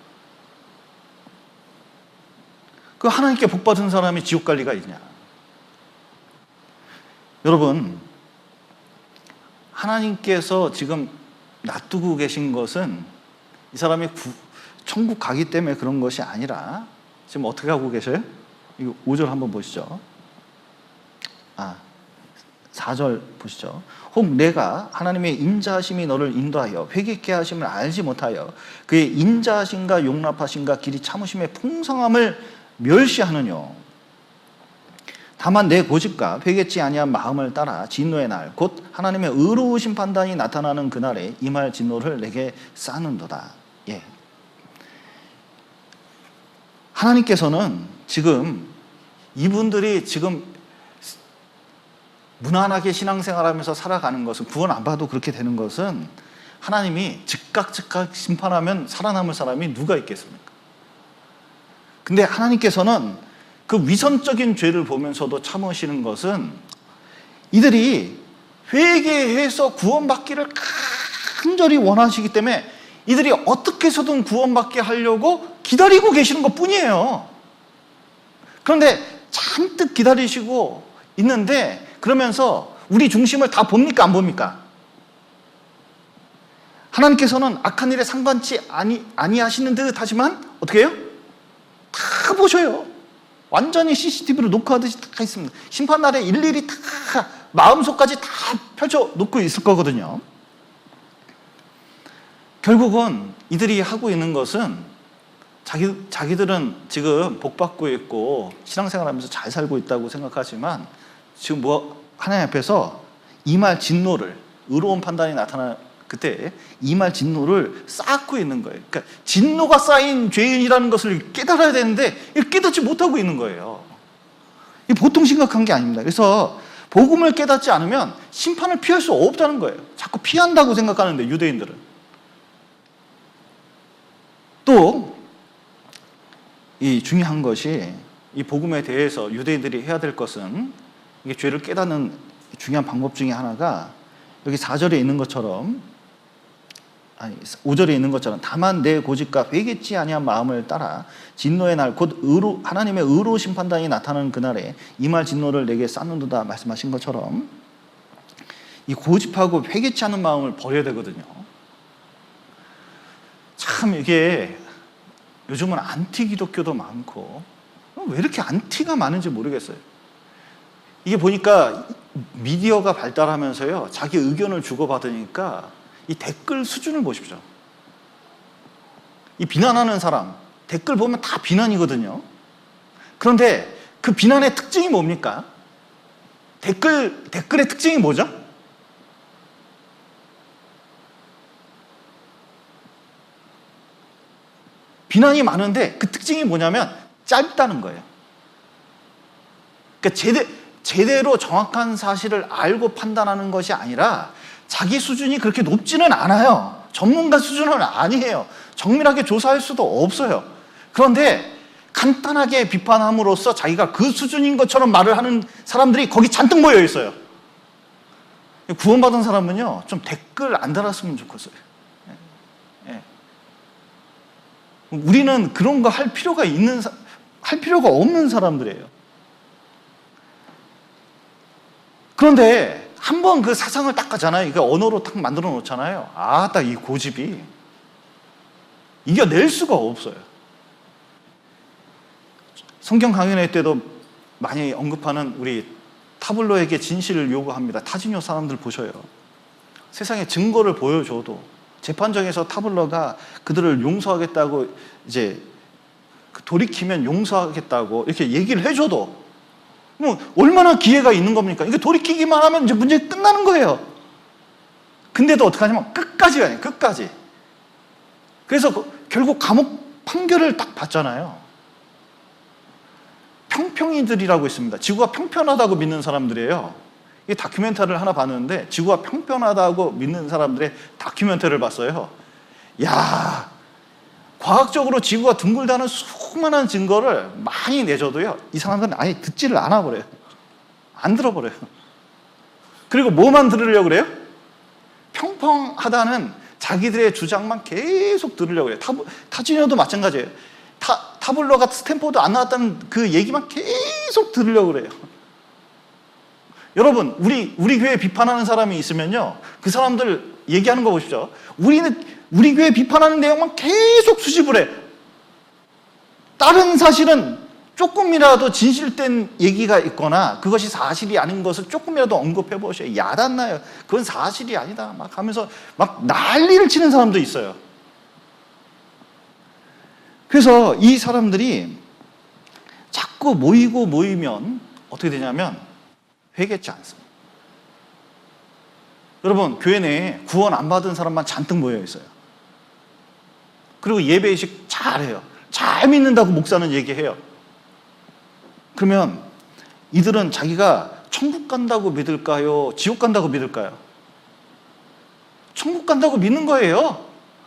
A: 그 하나님께 복 받은 사람이 지옥 갈 리가 있냐? 여러분, 하나님께서 지금 놔두고 계신 것은 이 사람이 천국 가기 때문에 그런 것이 아니라 지금 어떻게 하고 계셔요? 이거 5절 한번 보시죠. 4절 보시죠. 혹 내가 하나님의 인자하심이 너를 인도하여 회개케 하심을 알지 못하여 그의 인자하심과 용납하심과 길이 참으심의 풍성함을 멸시하느뇨. 다만 내 고집과 회개치 아니한 마음을 따라 진노의 날 곧 하나님의 의로우신 판단이 나타나는 그날에 임할 진노를 내게 쌓는도다. 예. 하나님께서는 지금 이분들이 지금 무난하게 신앙생활하면서 살아가는 것은 구원 안 받아도 그렇게 되는 것은 하나님이 즉각 심판하면 살아남을 사람이 누가 있겠습니까? 근데 하나님께서는 그 위선적인 죄를 보면서도 참으시는 것은 이들이 회개해서 구원받기를 간절히 원하시기 때문에 이들이 어떻게 해서든 구원받게 하려고 기다리고 계시는 것 뿐이에요. 그런데 잔뜩 기다리시고 있는데 그러면서 우리 중심을 다 봅니까? 안 봅니까? 하나님께서는 악한 일에 상관치 아니하시는 듯 하지만 어떻게 해요? 다 보셔요. 완전히 CCTV로 녹화하듯이 다 있습니다. 심판날에 일일이 다 마음속까지 다 펼쳐 놓고 있을 거거든요. 결국은 이들이 하고 있는 것은 자기들은 지금 복 받고 있고 신앙생활하면서 잘 살고 있다고 생각하지만 지금 하나님 앞에서 임할 진노를, 의로운 판단이 나타나 그때 임할 진노를 쌓고 있는 거예요. 그러니까 진노가 쌓인 죄인이라는 것을 깨달아야 되는데 깨닫지 못하고 있는 거예요. 이게 보통 심각한 게 아닙니다. 그래서 복음을 깨닫지 않으면 심판을 피할 수 없다는 거예요. 자꾸 피한다고 생각하는데 유대인들은. 또 이 중요한 것이 이 복음에 대해서 유대인들이 해야 될 것은 이게 죄를 깨닫는 중요한 방법 중에 하나가 여기 4절에 있는 것처럼 5절에 있는 것처럼 다만 내 고집과 회개치 아니한 마음을 따라 진노의 날 곧 하나님의 의로우신 판단이 나타나는 그날에 임할 진노를 내게 쌓는도다 말씀하신 것처럼 이 고집하고 회개치 않은 마음을 버려야 되거든요. 참 이게 요즘은 안티 기독교도 많고 왜 이렇게 안티가 많은지 모르겠어요. 이게 보니까 미디어가 발달하면서요 자기 의견을 주고받으니까 이 댓글 수준을 보십시오. 이 비난하는 사람 댓글 보면 다 비난이거든요. 그런데 그 비난의 특징이 뭡니까? 댓글의 특징이 뭐죠? 비난이 많은데 그 특징이 뭐냐면 짧다는 거예요. 그러니까 제대로 정확한 사실을 알고 판단하는 것이 아니라 자기 수준이 그렇게 높지는 않아요. 전문가 수준은 아니에요. 정밀하게 조사할 수도 없어요. 그런데 간단하게 비판함으로써 자기가 그 수준인 것처럼 말을 하는 사람들이 거기 잔뜩 모여 있어요. 구원받은 사람은요, 좀 댓글 안 달았으면 좋겠어요. 우리는 그런 거 할 필요가 없는 사람들이에요. 그런데 한번 그 사상을 딱 가잖아요. 이게 언어로 딱 만들어 놓잖아요. 아, 딱 이 고집이 이겨낼 수가 없어요. 성경 강연회 때도 많이 언급하는 우리 타블로에게 진실을 요구합니다. 타지뇨 사람들 보셔요. 세상에 증거를 보여줘도 재판정에서 타블로가 그들을 용서하겠다고 이제 돌이키면 용서하겠다고 이렇게 얘기를 해줘도 뭐 얼마나 기회가 있는 겁니까? 이게 돌이키기만 하면 이제 문제 끝나는 거예요. 근데도 어떻게 하냐면 끝까지 가요. 끝까지. 그래서 결국 감옥 판결을 딱 받잖아요. 평평이들이라고 있습니다. 지구가 평평하다고 믿는 사람들이에요. 이 다큐멘터리를 하나 봤는데 지구가 평평하다고 믿는 사람들의 다큐멘터리를 봤어요. 야, 과학적으로 지구가 둥글다는 수많은 증거를 많이 내줘도요, 이 사람들은 아예 듣지를 않아 버려요. 안 들어버려요. 그리고 뭐만 들으려고 그래요? 평평하다는 자기들의 주장만 계속 들으려고 그래요. 타지뇨도 마찬가지예요. 타블로가 스탠포드 안 나왔다는 그 얘기만 계속 들으려고 그래요. 여러분, 우리 교회 비판하는 사람이 있으면요, 그 사람들 얘기하는 거 보십시오. 우리 교회 비판하는 내용만 계속 수집을 해. 다른 사실은 조금이라도 진실된 얘기가 있거나 그것이 사실이 아닌 것을 조금이라도 언급해 보셔야 야단나요. 그건 사실이 아니다 막 하면서 막 난리를 치는 사람도 있어요. 그래서 이 사람들이 자꾸 모이면 어떻게 되냐면 회개치 않습니다. 여러분, 교회 내에 구원 안 받은 사람만 잔뜩 모여 있어요. 그리고 예배의식 잘해요. 잘 믿는다고 목사는 얘기해요. 그러면 이들은 자기가 천국 간다고 믿을까요? 지옥 간다고 믿을까요? 천국 간다고 믿는 거예요.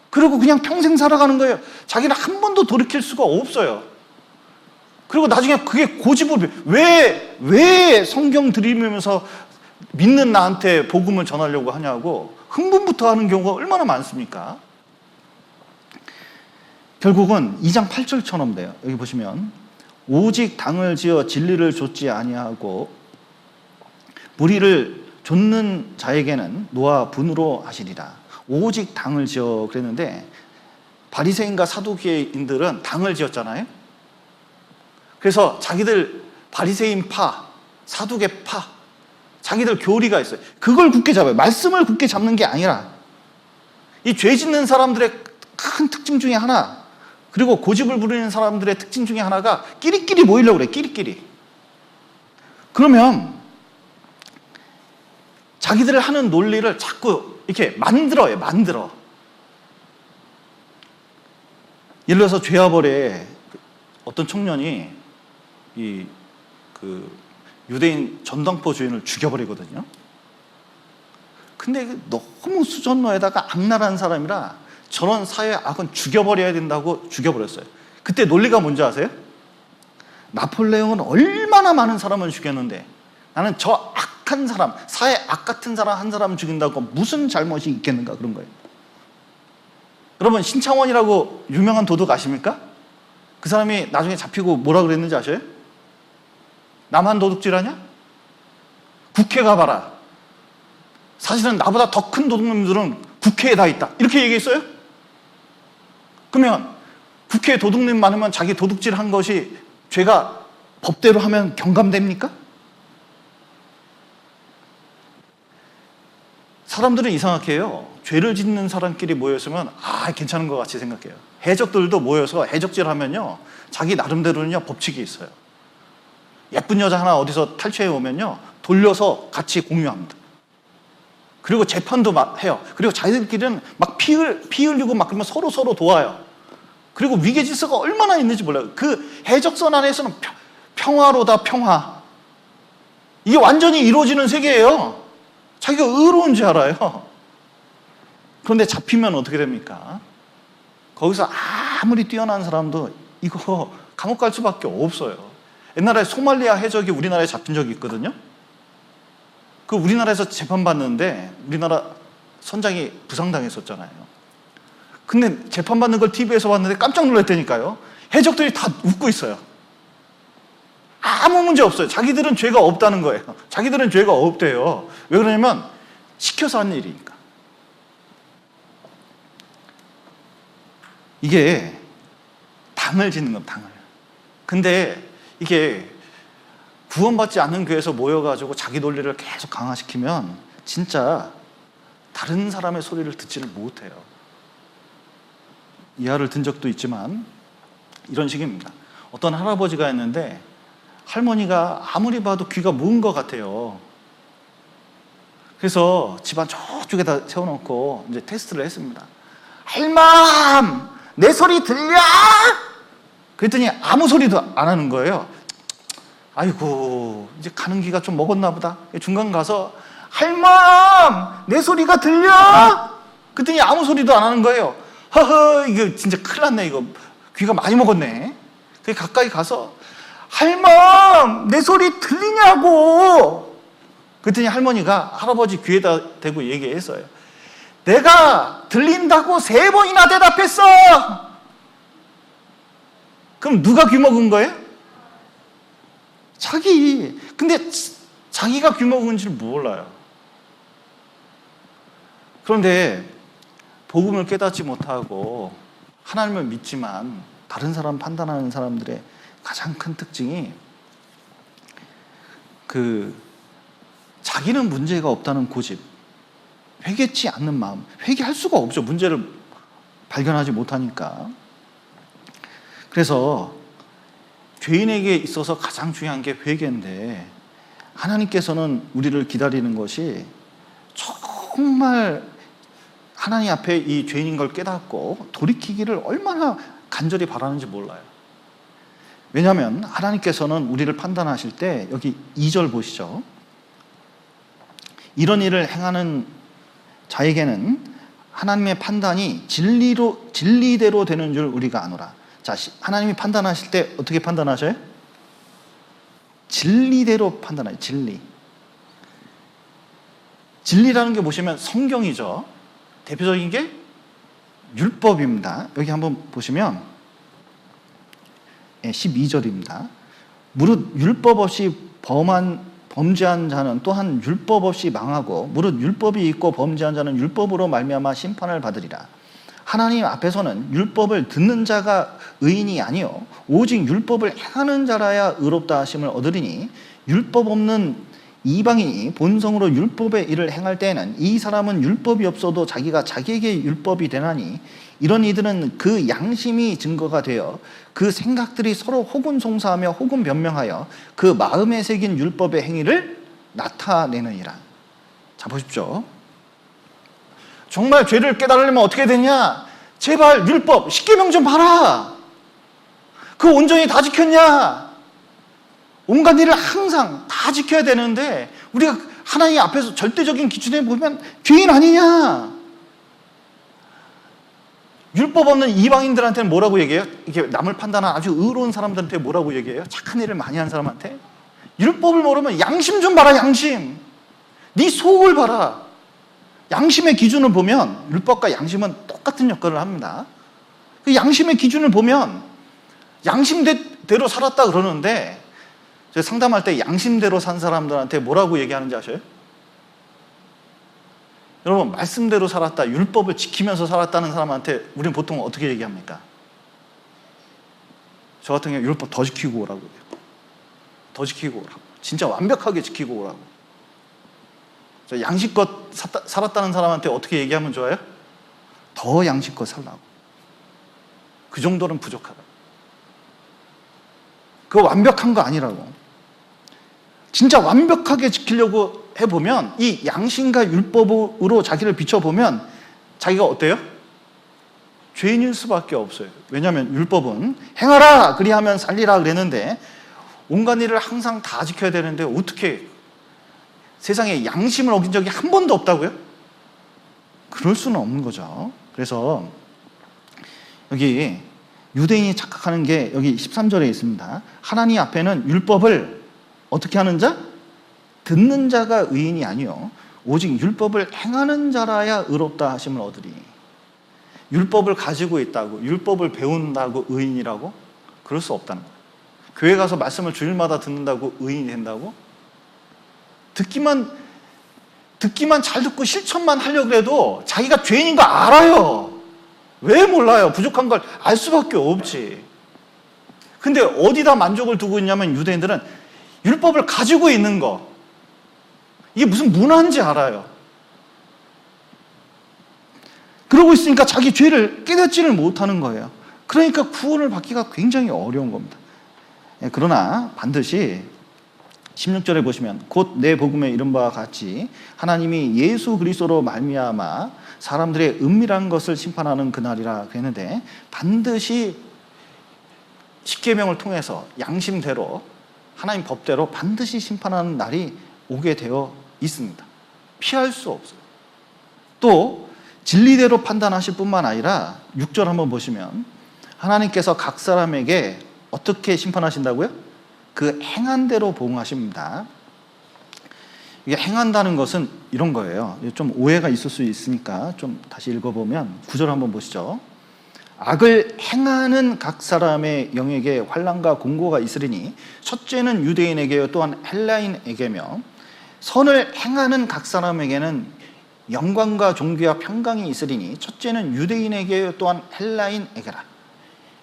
A: 그리고 그냥 평생 살아가는 거예요. 자기는 한 번도 돌이킬 수가 없어요. 그리고 나중에 그게 고집을 왜 성경 들이면서 믿는 나한테 복음을 전하려고 하냐고 흥분부터 하는 경우가 얼마나 많습니까? 결국은 2장 8절처럼 돼요. 여기 보시면 오직 당을 지어 진리를 좇지 아니하고 무리를 좇는 자에게는 노와 분으로 하시리라. 오직 당을 지어 그랬는데 바리새인과 사두개인들은 당을 지었잖아요. 그래서 자기들 바리새인파, 사두개파, 자기들 교리가 있어요. 그걸 굳게 잡아요. 말씀을 굳게 잡는 게 아니라 이 죄 짓는 사람들의 큰 특징 중에 하나, 그리고 고집을 부리는 사람들의 특징 중에 하나가 끼리끼리 모이려고 그래. 끼리끼리. 그러면 자기들 하는 논리를 자꾸 이렇게 만들어. 예를 들어서 죄와벌에 어떤 청년이 유대인 전당포 주인을 죽여버리거든요. 근데 너무 수전노에다가 악랄한 사람이라 저런 사회 악은 죽여버려야 된다고 죽여버렸어요. 그때 논리가 뭔지 아세요? 나폴레옹은 얼마나 많은 사람을 죽였는데 나는 저 악한 사람, 사회 악 같은 사람 한 사람 죽인다고 무슨 잘못이 있겠는가, 그런 거예요. 여러분, 신창원이라고 유명한 도둑 아십니까? 그 사람이 나중에 잡히고 뭐라 그랬는지 아셔요? 나만 도둑질하냐? 국회 가봐라. 사실은 나보다 더 큰 도둑놈들은 국회에 다 있다. 이렇게 얘기했어요? 그러면 국회에 도둑님 많으면 자기 도둑질한 것이 죄가 법대로 하면 경감됩니까? 사람들은 이상하게 해요. 죄를 짓는 사람끼리 모였으면 괜찮은 것 같이 생각해요. 해적들도 모여서 해적질 하면요, 자기 나름대로는요 법칙이 있어요. 예쁜 여자 하나 어디서 탈취해 오면요 돌려서 같이 공유합니다. 그리고 재판도 막 해요. 그리고 자기들끼리는 막 피 흘리고 막 그러면 서로 도와요. 그리고 위계 질서가 얼마나 있는지 몰라요. 그 해적선 안에서는 평화로다, 평화. 이게 완전히 이루어지는 세계예요. 자기가 의로운 줄 알아요. 그런데 잡히면 어떻게 됩니까? 거기서 아무리 뛰어난 사람도 이거 감옥 갈 수밖에 없어요. 옛날에 소말리아 해적이 우리나라에 잡힌 적이 있거든요. 그 우리나라에서 재판받는데 우리나라 선장이 부상당했었잖아요. 근데 재판받는 걸 TV에서 봤는데 깜짝 놀랐다니까요. 해적들이 다 웃고 있어요. 아무 문제 없어요. 자기들은 죄가 없다는 거예요. 자기들은 죄가 없대요. 왜 그러냐면 시켜서 한 일이니까. 이게 당을 짓는 겁니다. 당을. 근데 이게 구원받지 않는 교회에서 모여가지고 자기 논리를 계속 강화시키면 진짜 다른 사람의 소리를 듣지를 못해요. 이하를 든 적도 있지만 이런 식입니다. 어떤 할아버지가 있는데 할머니가 아무리 봐도 귀가 먼 것 같아요. 그래서 집안 저쪽에다 세워놓고 이제 테스트를 했습니다. 할멈, 내 소리 들려? 그랬더니 아무 소리도 안 하는 거예요. 아이고, 이제 가는 기가 좀 먹었나 보다. 중간 가서 할멈, 내 소리가 들려? 그랬더니 아무 소리도 안 하는 거예요. 허허, 이거 진짜 큰일 났네. 이거 귀가 많이 먹었네. 그래 가까이 가서 할멈, 내 소리 들리냐고. 그랬더니 할머니가 할아버지 귀에다 대고 얘기했어요. 내가 들린다고 3번이나 대답했어. 그럼 누가 귀 먹은 거예요? 자기. 근데 자기가 귀 먹은 줄 몰라요. 그런데 복음을 깨닫지 못하고 하나님을 믿지만 다른 사람 판단하는 사람들의 가장 큰 특징이 자기는 문제가 없다는 고집, 회개치 않는 마음. 회개할 수가 없죠. 문제를 발견하지 못하니까. 그래서 죄인에게 있어서 가장 중요한 게 회개인데 하나님께서는 우리를 기다리는 것이 정말 하나님 앞에 이 죄인인 걸 깨닫고 돌이키기를 얼마나 간절히 바라는지 몰라요. 왜냐하면 하나님께서는 우리를 판단하실 때 여기 2절 보시죠. 이런 일을 행하는 자에게는 하나님의 판단이 진리대로 되는 줄 우리가 아노라. 자, 하나님이 판단하실 때 어떻게 판단하셔요? 진리대로 판단해요. 진리. 진리라는 게 보시면 성경이죠. 대표적인 게 율법입니다. 여기 한번 보시면 12절입니다. 무릇 율법 없이 범죄한 자는 또한 율법 없이 망하고 무릇 율법이 있고 범죄한 자는 율법으로 말미암아 심판을 받으리라. 하나님 앞에서는 율법을 듣는 자가 의인이 아니요 오직 율법을 행하는 자라야 의롭다 하심을 얻으리니 율법 없는 이방인이 본성으로 율법의 일을 행할 때에는 이 사람은 율법이 없어도 자기가 자기에게 율법이 되나니 이런 이들은 그 양심이 증거가 되어 그 생각들이 서로 혹은 송사하며 혹은 변명하여 그 마음에 새긴 율법의 행위를 나타내느니라. 자, 보십시오. 정말 죄를 깨달으려면 어떻게 되냐? 제발 율법 10계명 좀 봐라. 그거 온전히 다 지켰냐? 온갖 일을 항상 다 지켜야 되는데 우리가 하나님 앞에서 절대적인 기준에 보면 죄인 아니냐? 율법 없는 이방인들한테는 뭐라고 얘기해요? 이게 남을 판단하는 아주 의로운 사람들한테 뭐라고 얘기해요? 착한 일을 많이 한 사람한테? 율법을 모르면 양심 좀 봐라. 양심. 네 속을 봐라. 양심의 기준을 보면 율법과 양심은 똑같은 역할을 합니다. 그 양심의 기준을 보면 양심대로 살았다 그러는데 제가 상담할 때 양심대로 산 사람들한테 뭐라고 얘기하는지 아셔요? 여러분, 말씀대로 살았다, 율법을 지키면서 살았다는 사람한테 우리는 보통 어떻게 얘기합니까? 저 같은 경우 율법 더 지키고 오라고 해요. 더 지키고 오라고. 진짜 완벽하게 지키고 오라고. 저 양심껏 살았다는 사람한테 어떻게 얘기하면 좋아요? 더 양심껏 살라고. 그 정도는 부족하다. 그거 완벽한 거 아니라고. 진짜 완벽하게 지키려고 해보면 이 양심과 율법으로 자기를 비춰보면 자기가 어때요? 죄인일 수밖에 없어요. 왜냐하면 율법은 행하라 그리하면 살리라 그랬는데 온갖 일을 항상 다 지켜야 되는데 어떻게 세상에 양심을 어긴 적이 한 번도 없다고요? 그럴 수는 없는 거죠. 그래서 여기 유대인이 착각하는 게 여기 13절에 있습니다. 하나님 앞에는 율법을 어떻게 하는 자? 듣는 자가 의인이 아니요 오직 율법을 행하는 자라야 의롭다 하심을 얻으리. 율법을 가지고 있다고, 율법을 배운다고 의인이라고? 그럴 수 없다는 거예요. 교회 가서 말씀을 주일마다 듣는다고 의인이 된다고? 듣기만 잘 듣고 실천만 하려고 해도 자기가 죄인인 거 알아요. 왜 몰라요? 부족한 걸 알 수밖에 없지. 근데 어디다 만족을 두고 있냐면 유대인들은 율법을 가지고 있는 거, 이게 무슨 문화인지 알아요. 그러고 있으니까 자기 죄를 깨닫지를 못하는 거예요. 그러니까 구원을 받기가 굉장히 어려운 겁니다. 그러나 반드시 16절에 보시면 곧 내 복음에 이른 바와 같이 하나님이 예수 그리스도로 말미암아 사람들의 은밀한 것을 심판하는 그날이라 그랬는데, 반드시 십계명을 통해서 양심대로 하나님 법대로 반드시 심판하는 날이 오게 되어 있습니다. 피할 수 없어요. 또 진리대로 판단하실 뿐만 아니라 6절 한번 보시면 하나님께서 각 사람에게 어떻게 심판하신다고요? 그 행한 대로 보응하십니다. 이게 행한다는 것은 이런 거예요. 좀 오해가 있을 수 있으니까 좀 다시 읽어보면 9절 한번 보시죠. 악을 행하는 각 사람의 영에게 환난과 공고가 있으리니 첫째는 유대인에게요 또한 헬라인에게며 선을 행하는 각 사람에게는 영광과 존귀와 평강이 있으리니 첫째는 유대인에게요 또한 헬라인에게라.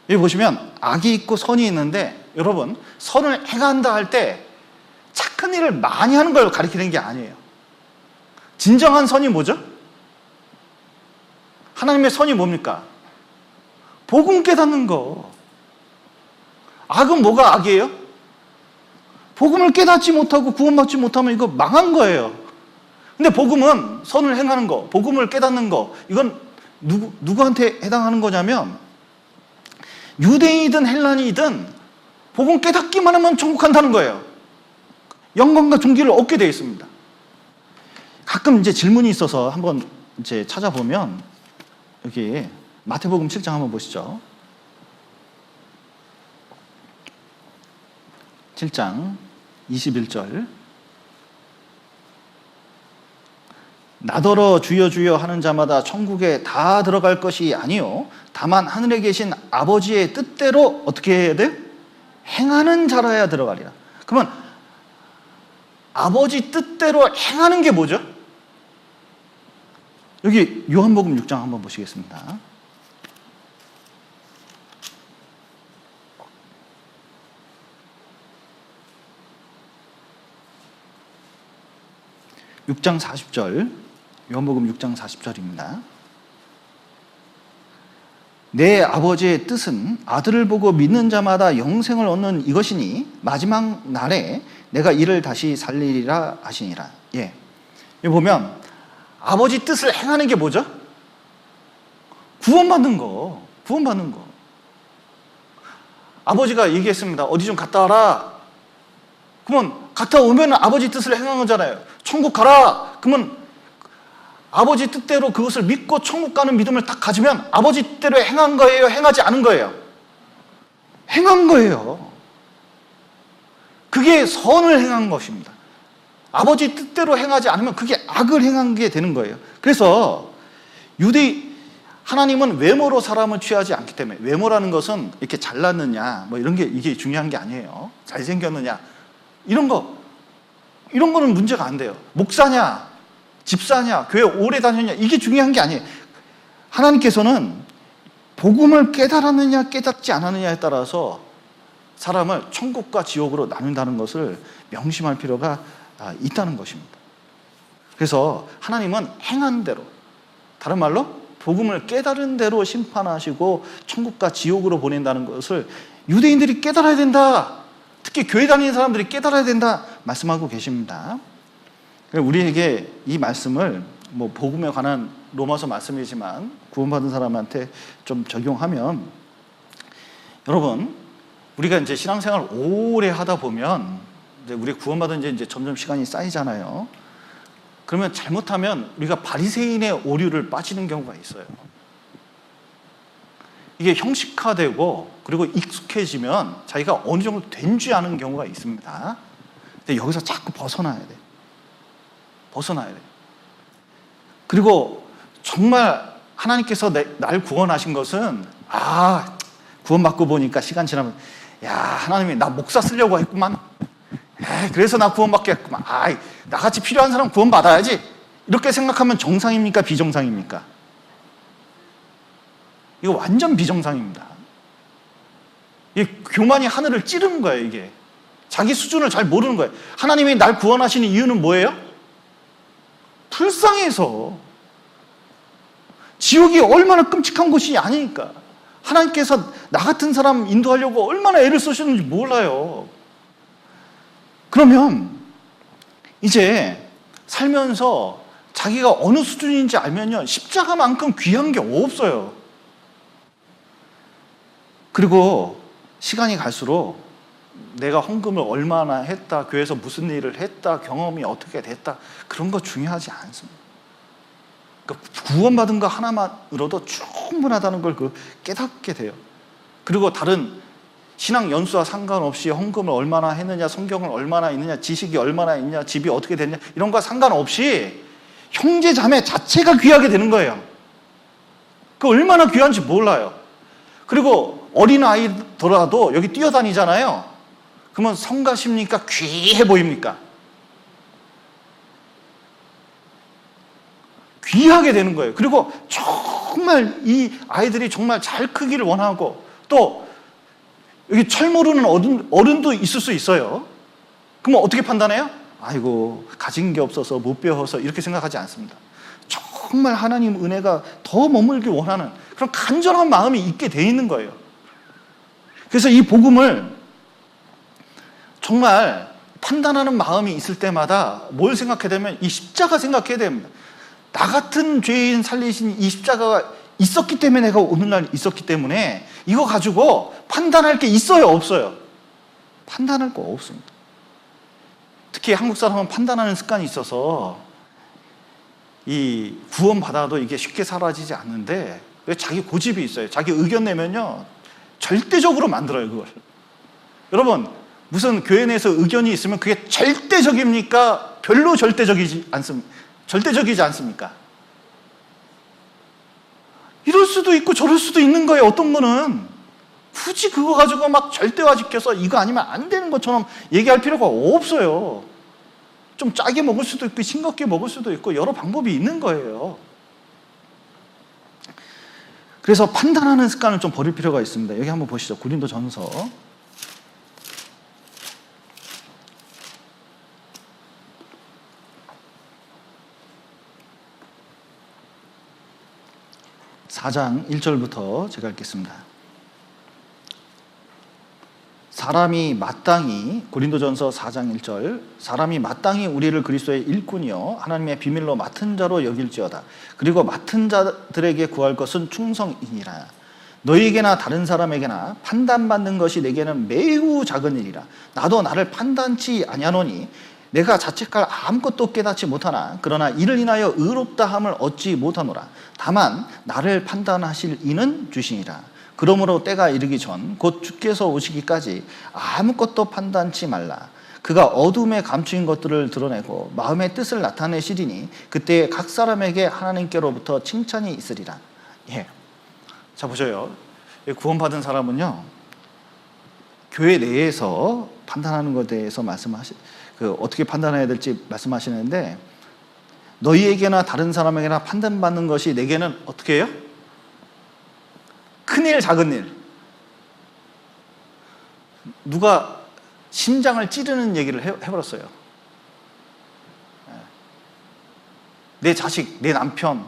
A: 여기 보시면 악이 있고 선이 있는데, 여러분 선을 행한다 할 때 착한 일을 많이 하는 걸 가리키는 게 아니에요. 진정한 선이 뭐죠? 하나님의 선이 뭡니까? 복음 깨닫는 거. 악은 뭐가 악이에요? 복음을 깨닫지 못하고 구원받지 못하면 이거 망한 거예요. 근데 복음은 선을 행하는 거, 복음을 깨닫는 거, 이건 누구한테 해당하는 거냐면 유대인이든 헬라인이든 복음 깨닫기만 하면 천국 간다는 거예요. 영광과 존귀를 얻게 되어 있습니다. 가끔 이제 질문이 있어서 한번 이제 찾아보면 여기 마태복음 7장 한번 보시죠. 7장 21절. 나더러 주여 주여 하는 자마다 천국에 다 들어갈 것이 아니요 다만 하늘에 계신 아버지의 뜻대로 어떻게 해야 돼요? 행하는 자라야 들어가리라. 그러면 아버지 뜻대로 행하는 게 뭐죠? 여기 요한복음 6장 한번 보시겠습니다. (6장 40절) 요한복음 6장 40절입니다. 내 아버지의 뜻은 아들을 보고 믿는 자마다 영생을 얻는 이것이니 마지막 날에 내가 이를 다시 살리리라 하시니라. 예. 여기 보면 아버지 뜻을 행하는 게 뭐죠? 구원받는 거. 구원받는 거. 아버지가 얘기했습니다. 어디 좀 갔다 와라. 그러면 갔다 오면 아버지 뜻을 행한 거잖아요. 천국 가라. 그러면 아버지 뜻대로 그것을 믿고 천국 가는 믿음을 딱 가지면 아버지 뜻대로 행한 거예요? 행하지 않은 거예요? 행한 거예요. 그게 선을 행한 것입니다. 아버지 뜻대로 행하지 않으면 그게 악을 행한 게 되는 거예요. 그래서 하나님은 외모로 사람을 취하지 않기 때문에, 외모라는 것은 이렇게 잘났느냐 뭐 이런 게 이게 중요한 게 아니에요. 잘생겼느냐 이런 거는 문제가 안 돼요. 목사냐 집사냐 교회 오래 다녔냐 이게 중요한 게 아니에요. 하나님께서는 복음을 깨달았느냐 깨닫지 않았느냐에 따라서 사람을 천국과 지옥으로 나눈다는 것을 명심할 필요가 있다는 것입니다. 그래서 하나님은 행한 대로, 다른 말로 복음을 깨달은 대로 심판하시고 천국과 지옥으로 보낸다는 것을 유대인들이 깨달아야 된다. 특히 교회 다니는 사람들이 깨달아야 된다 말씀하고 계십니다. 우리에게 이 말씀을 뭐 복음에 관한 로마서 말씀이지만 구원받은 사람한테 좀 적용하면, 여러분 우리가 이제 신앙생활 오래 하다 보면 이제 우리 구원받은 이제 점점 시간이 쌓이잖아요. 그러면 잘못하면 우리가 바리새인의 오류를 빠지는 경우가 있어요. 이게 형식화되고 그리고 익숙해지면 자기가 어느 정도 된 줄 아는 경우가 있습니다. 근데 여기서 자꾸 벗어나야 돼. 벗어나야 돼. 그리고 정말 하나님께서 날 구원하신 것은 구원받고 보니까 시간 지나면 야, 하나님이 나 목사 쓰려고 했구만. 그래서 나 구원받겠구만. 나같이 필요한 사람 구원받아야지. 이렇게 생각하면 정상입니까? 비정상입니까? 이거 완전 비정상입니다. 이 교만이 하늘을 찌르는 거예요, 이게. 자기 수준을 잘 모르는 거예요. 하나님이 날 구원하시는 이유는 뭐예요? 불쌍해서. 지옥이 얼마나 끔찍한 곳이 아니니까. 하나님께서 나 같은 사람 인도하려고 얼마나 애를 쓰셨는지 몰라요. 그러면 이제 살면서 자기가 어느 수준인지 알면요, 십자가만큼 귀한 게 없어요. 그리고 시간이 갈수록 내가 헌금을 얼마나 했다, 교회에서 무슨 일을 했다, 경험이 어떻게 됐다, 그런 거 중요하지 않습니다. 그러니까 구원받은 거 하나만으로도 충분하다는 걸 깨닫게 돼요. 그리고 다른 신앙 연수와 상관없이 헌금을 얼마나 했느냐, 성경을 얼마나 있느냐, 지식이 얼마나 있냐, 집이 어떻게 됐냐, 이런 거 상관없이 형제 자매 자체가 귀하게 되는 거예요. 그 얼마나 귀한지 몰라요. 그리고 어린아이더라도 여기 뛰어다니잖아요. 그러면 성가십니까? 귀해 보입니까? 귀하게 되는 거예요. 그리고 정말 이 아이들이 정말 잘 크기를 원하고, 또 여기 철 모르는 어른도 있을 수 있어요. 그러면 어떻게 판단해요? 아이고, 가진 게 없어서 못 배워서, 이렇게 생각하지 않습니다. 정말 하나님 은혜가 더 머물길 원하는 그런 간절한 마음이 있게 돼 있는 거예요. 그래서 이 복음을 정말 판단하는 마음이 있을 때마다 뭘 생각해야 되면 이 십자가 생각해야 됩니다. 나 같은 죄인 살리신 이 십자가가 있었기 때문에 내가 오늘날 있었기 때문에 이거 가지고 판단할 게 있어요, 없어요? 판단할 거 없습니다. 특히 한국 사람은 판단하는 습관이 있어서 이 구원받아도 이게 쉽게 사라지지 않는데, 왜 자기 고집이 있어요. 자기 의견 내면요 절대적으로 만들어요, 그걸. 여러분, 무슨 교회 내에서 의견이 있으면 그게 절대적입니까? 별로 절대적이지 않습니까? 이럴 수도 있고 저럴 수도 있는 거예요. 어떤 거는 굳이 그거 가지고 막 절대화시켜서 이거 아니면 안 되는 것처럼 얘기할 필요가 없어요. 좀 짜게 먹을 수도 있고 싱겁게 먹을 수도 있고 여러 방법이 있는 거예요. 그래서 판단하는 습관을 좀 버릴 필요가 있습니다. 여기 한번 보시죠. 고린도전서 4장 1절부터 제가 읽겠습니다. 사람이 마땅히, 고린도전서 4장 1절, 사람이 마땅히 우리를 그리스도의 일꾼이요 하나님의 비밀로 맡은 자로 여길지어다. 그리고 맡은 자들에게 구할 것은 충성이니라. 너희에게나 다른 사람에게나 판단받는 것이 내게는 매우 작은 일이라. 나도 나를 판단치 아니하노니 내가 자책할 아무것도 깨닫지 못하나 그러나 이를 인하여 의롭다함을 얻지 못하노라. 다만 나를 판단하실 이는 주시니라. 그러므로 때가 이르기 전 곧 주께서 오시기까지 아무것도 판단치 말라. 그가 어둠에 감추인 것들을 드러내고 마음의 뜻을 나타내시리니 그때 각 사람에게 하나님께로부터 칭찬이 있으리라. 예. 자, 보셔요. 구원받은 사람은요, 교회 내에서 판단하는 것에 대해서 어떻게 판단해야 될지 말씀하시는데, 너희에게나 다른 사람에게나 판단받는 것이 내게는 어떻게 해요? 큰일, 작은 일. 누가 심장을 찌르는 얘기를 해버렸어요. 내 자식, 내 남편,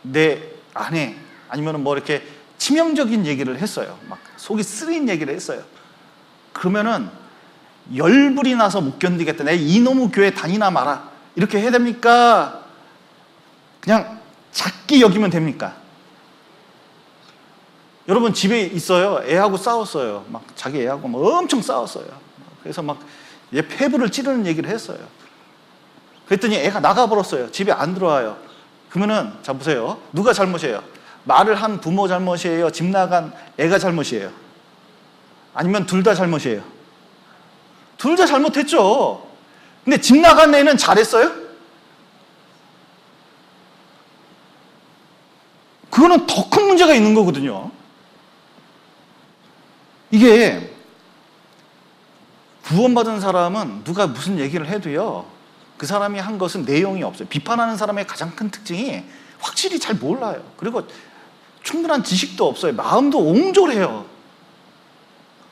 A: 내 아내, 아니면 뭐 이렇게 치명적인 얘기를 했어요. 막 속이 쓰린 얘기를 했어요. 그러면은 열불이 나서 못 견디겠다. 내 이놈의 교회 다니나 마라. 이렇게 해야 됩니까? 그냥 작게 여기면 됩니까? 여러분, 집에 있어요. 애하고 싸웠어요. 막 자기 애하고 막 엄청 싸웠어요. 그래서 막 얘 폐부를 찌르는 얘기를 했어요. 그랬더니 애가 나가버렸어요. 집에 안 들어와요. 그러면은, 자, 보세요. 누가 잘못이에요? 말을 한 부모 잘못이에요? 집 나간 애가 잘못이에요? 아니면 둘 다 잘못이에요? 둘 다 잘못했죠. 근데 집 나간 애는 잘했어요? 그거는 더 큰 문제가 있는 거거든요. 이게 구원받은 사람은 누가 무슨 얘기를 해도요, 그 사람이 한 것은 내용이 없어요. 비판하는 사람의 가장 큰 특징이 확실히 잘 몰라요. 그리고 충분한 지식도 없어요. 마음도 옹졸해요.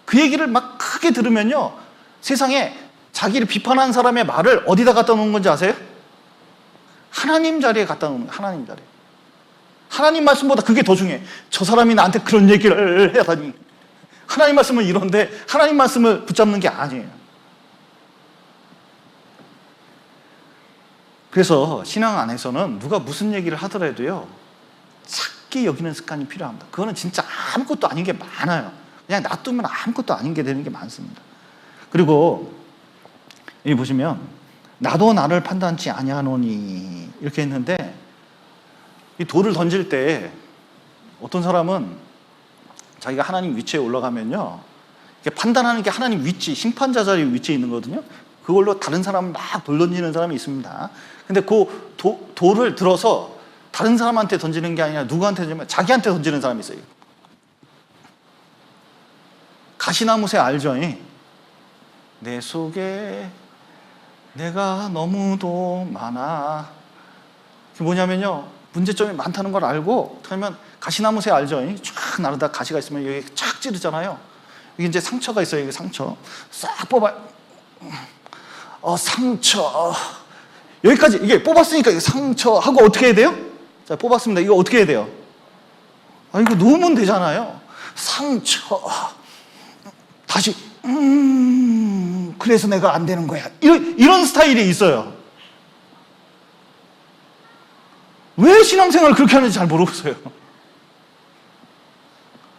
A: 그 얘기를 막 크게 들으면요, 세상에 자기를 비판하는 사람의 말을 어디다 갖다 놓은 건지 아세요? 하나님 자리에 갖다 놓는 거예요. 하나님 자리에. 하나님 말씀보다 그게 더 중요해. 저 사람이 나한테 그런 얘기를 하다니. 하나님 말씀은 이런데 하나님 말씀을 붙잡는 게 아니에요. 그래서 신앙 안에서는 누가 무슨 얘기를 하더라도요, 작게 여기는 습관이 필요합니다. 그거는 진짜 아무것도 아닌 게 많아요. 그냥 놔두면 아무것도 아닌 게 되는 게 많습니다. 그리고 여기 보시면 나도 나를 판단치 아니하노니 이렇게 했는데, 이 돌을 던질 때 어떤 사람은 자기가 하나님 위치에 올라가면요, 판단하는 게 하나님 위치, 심판자 자리 위치에 있는 거거든요. 그걸로 다른 사람을 막 돌 던지는 사람이 있습니다. 근데 그 돌을 들어서 다른 사람한테 던지는 게 아니라 누구한테 던지면 자기한테 던지는 사람이 있어요. 가시나무새 알죠? 내 속에 내가 너무도 많아. 그게 뭐냐면요, 문제점이 많다는 걸 알고, 어떻게 하면 가시나무새 알죠? 쫙 나르다 가시가 있으면 여기 쫙 찌르잖아요. 여기 이제 상처가 있어요. 여기 상처 싹 뽑아요. 상처. 여기까지 이게 뽑았으니까 이게 상처 하고 어떻게 해야 돼요? 자, 뽑았습니다. 이거 어떻게 해야 돼요? 이거 놓으면 되잖아요. 상처. 다시 그래서 내가 안 되는 거야. 이런 스타일이 있어요. 왜 신앙생활을 그렇게 하는지 잘 모르겠어요.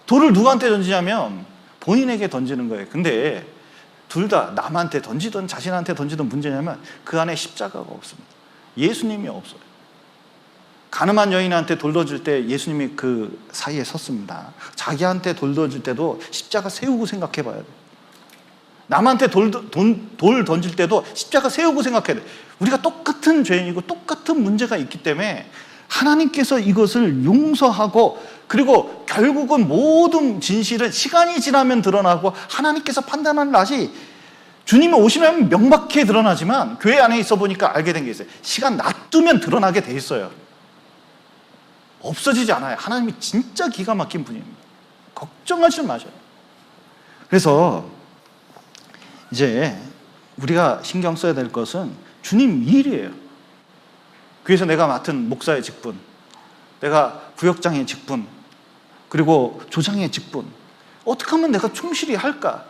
A: 돌을 누구한테 던지냐면 본인에게 던지는 거예요. 근데 둘 다 남한테 던지든 자신한테 던지든 문제냐면 그 안에 십자가가 없습니다. 예수님이 없어요. 가늠한 여인한테 돌 던질 때 예수님이 그 사이에 섰습니다. 자기한테 돌 던질 때도 십자가 세우고 생각해 봐야 돼요. 남한테 돌 던질 때도 십자가 세우고 생각해야 돼요. 우리가 똑같은 죄인이고 똑같은 문제가 있기 때문에 하나님께서 이것을 용서하고, 그리고 결국은 모든 진실은 시간이 지나면 드러나고 하나님께서 판단하는 날이 주님이 오시면 명확히 드러나지만, 교회 안에 있어 보니까 알게 된 게 있어요. 시간 놔두면 드러나게 돼 있어요. 없어지지 않아요. 하나님이 진짜 기가 막힌 분입니다. 걱정하지 마셔요. 그래서 이제 우리가 신경 써야 될 것은 주님 일이에요. 그래서 내가 맡은 목사의 직분, 내가 구역장의 직분, 그리고 조장의 직분, 어떻게 하면 내가 충실히 할까?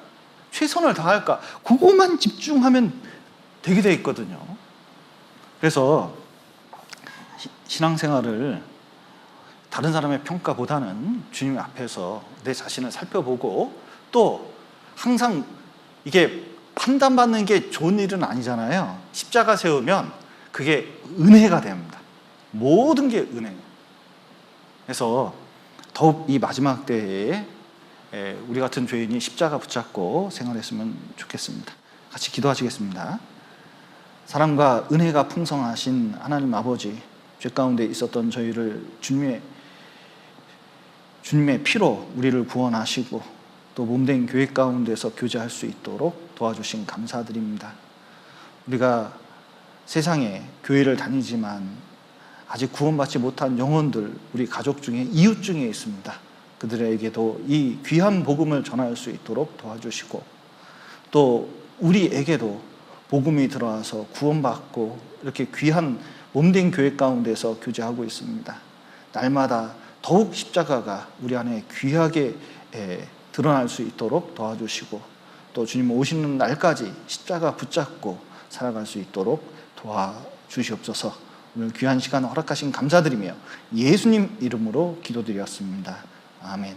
A: 최선을 다할까? 그것만 집중하면 되게 돼 있거든요. 그래서 신앙생활을 다른 사람의 평가보다는 주님 앞에서 내 자신을 살펴보고, 또 항상 이게 판단받는 게 좋은 일은 아니잖아요. 십자가 세우면 그게 은혜가 됩니다. 모든 게 은혜예요. 그래서 더욱 이 마지막 때에 우리 같은 죄인이 십자가 붙잡고 생활했으면 좋겠습니다. 같이 기도하시겠습니다. 사랑과 은혜가 풍성하신 하나님 아버지, 죄 가운데 있었던 저희를 주님의 피로 우리를 구원하시고 또 몸된 교회 가운데서 교제할 수 있도록 도와주신 감사드립니다. 우리가 세상에 교회를 다니지만 아직 구원받지 못한 영혼들, 우리 가족 중에, 이웃 중에 있습니다. 그들에게도 이 귀한 복음을 전할 수 있도록 도와주시고, 또 우리에게도 복음이 들어와서 구원받고 이렇게 귀한 몸된 교회 가운데서 교제하고 있습니다. 날마다 더욱 십자가가 우리 안에 귀하게 드러날 수 있도록 도와주시고, 또 주님 오시는 날까지 십자가 붙잡고 살아갈 수 있도록 도와주시옵소서. 오늘 귀한 시간 허락하신 감사드리며 예수님 이름으로 기도드렸습니다. 아멘.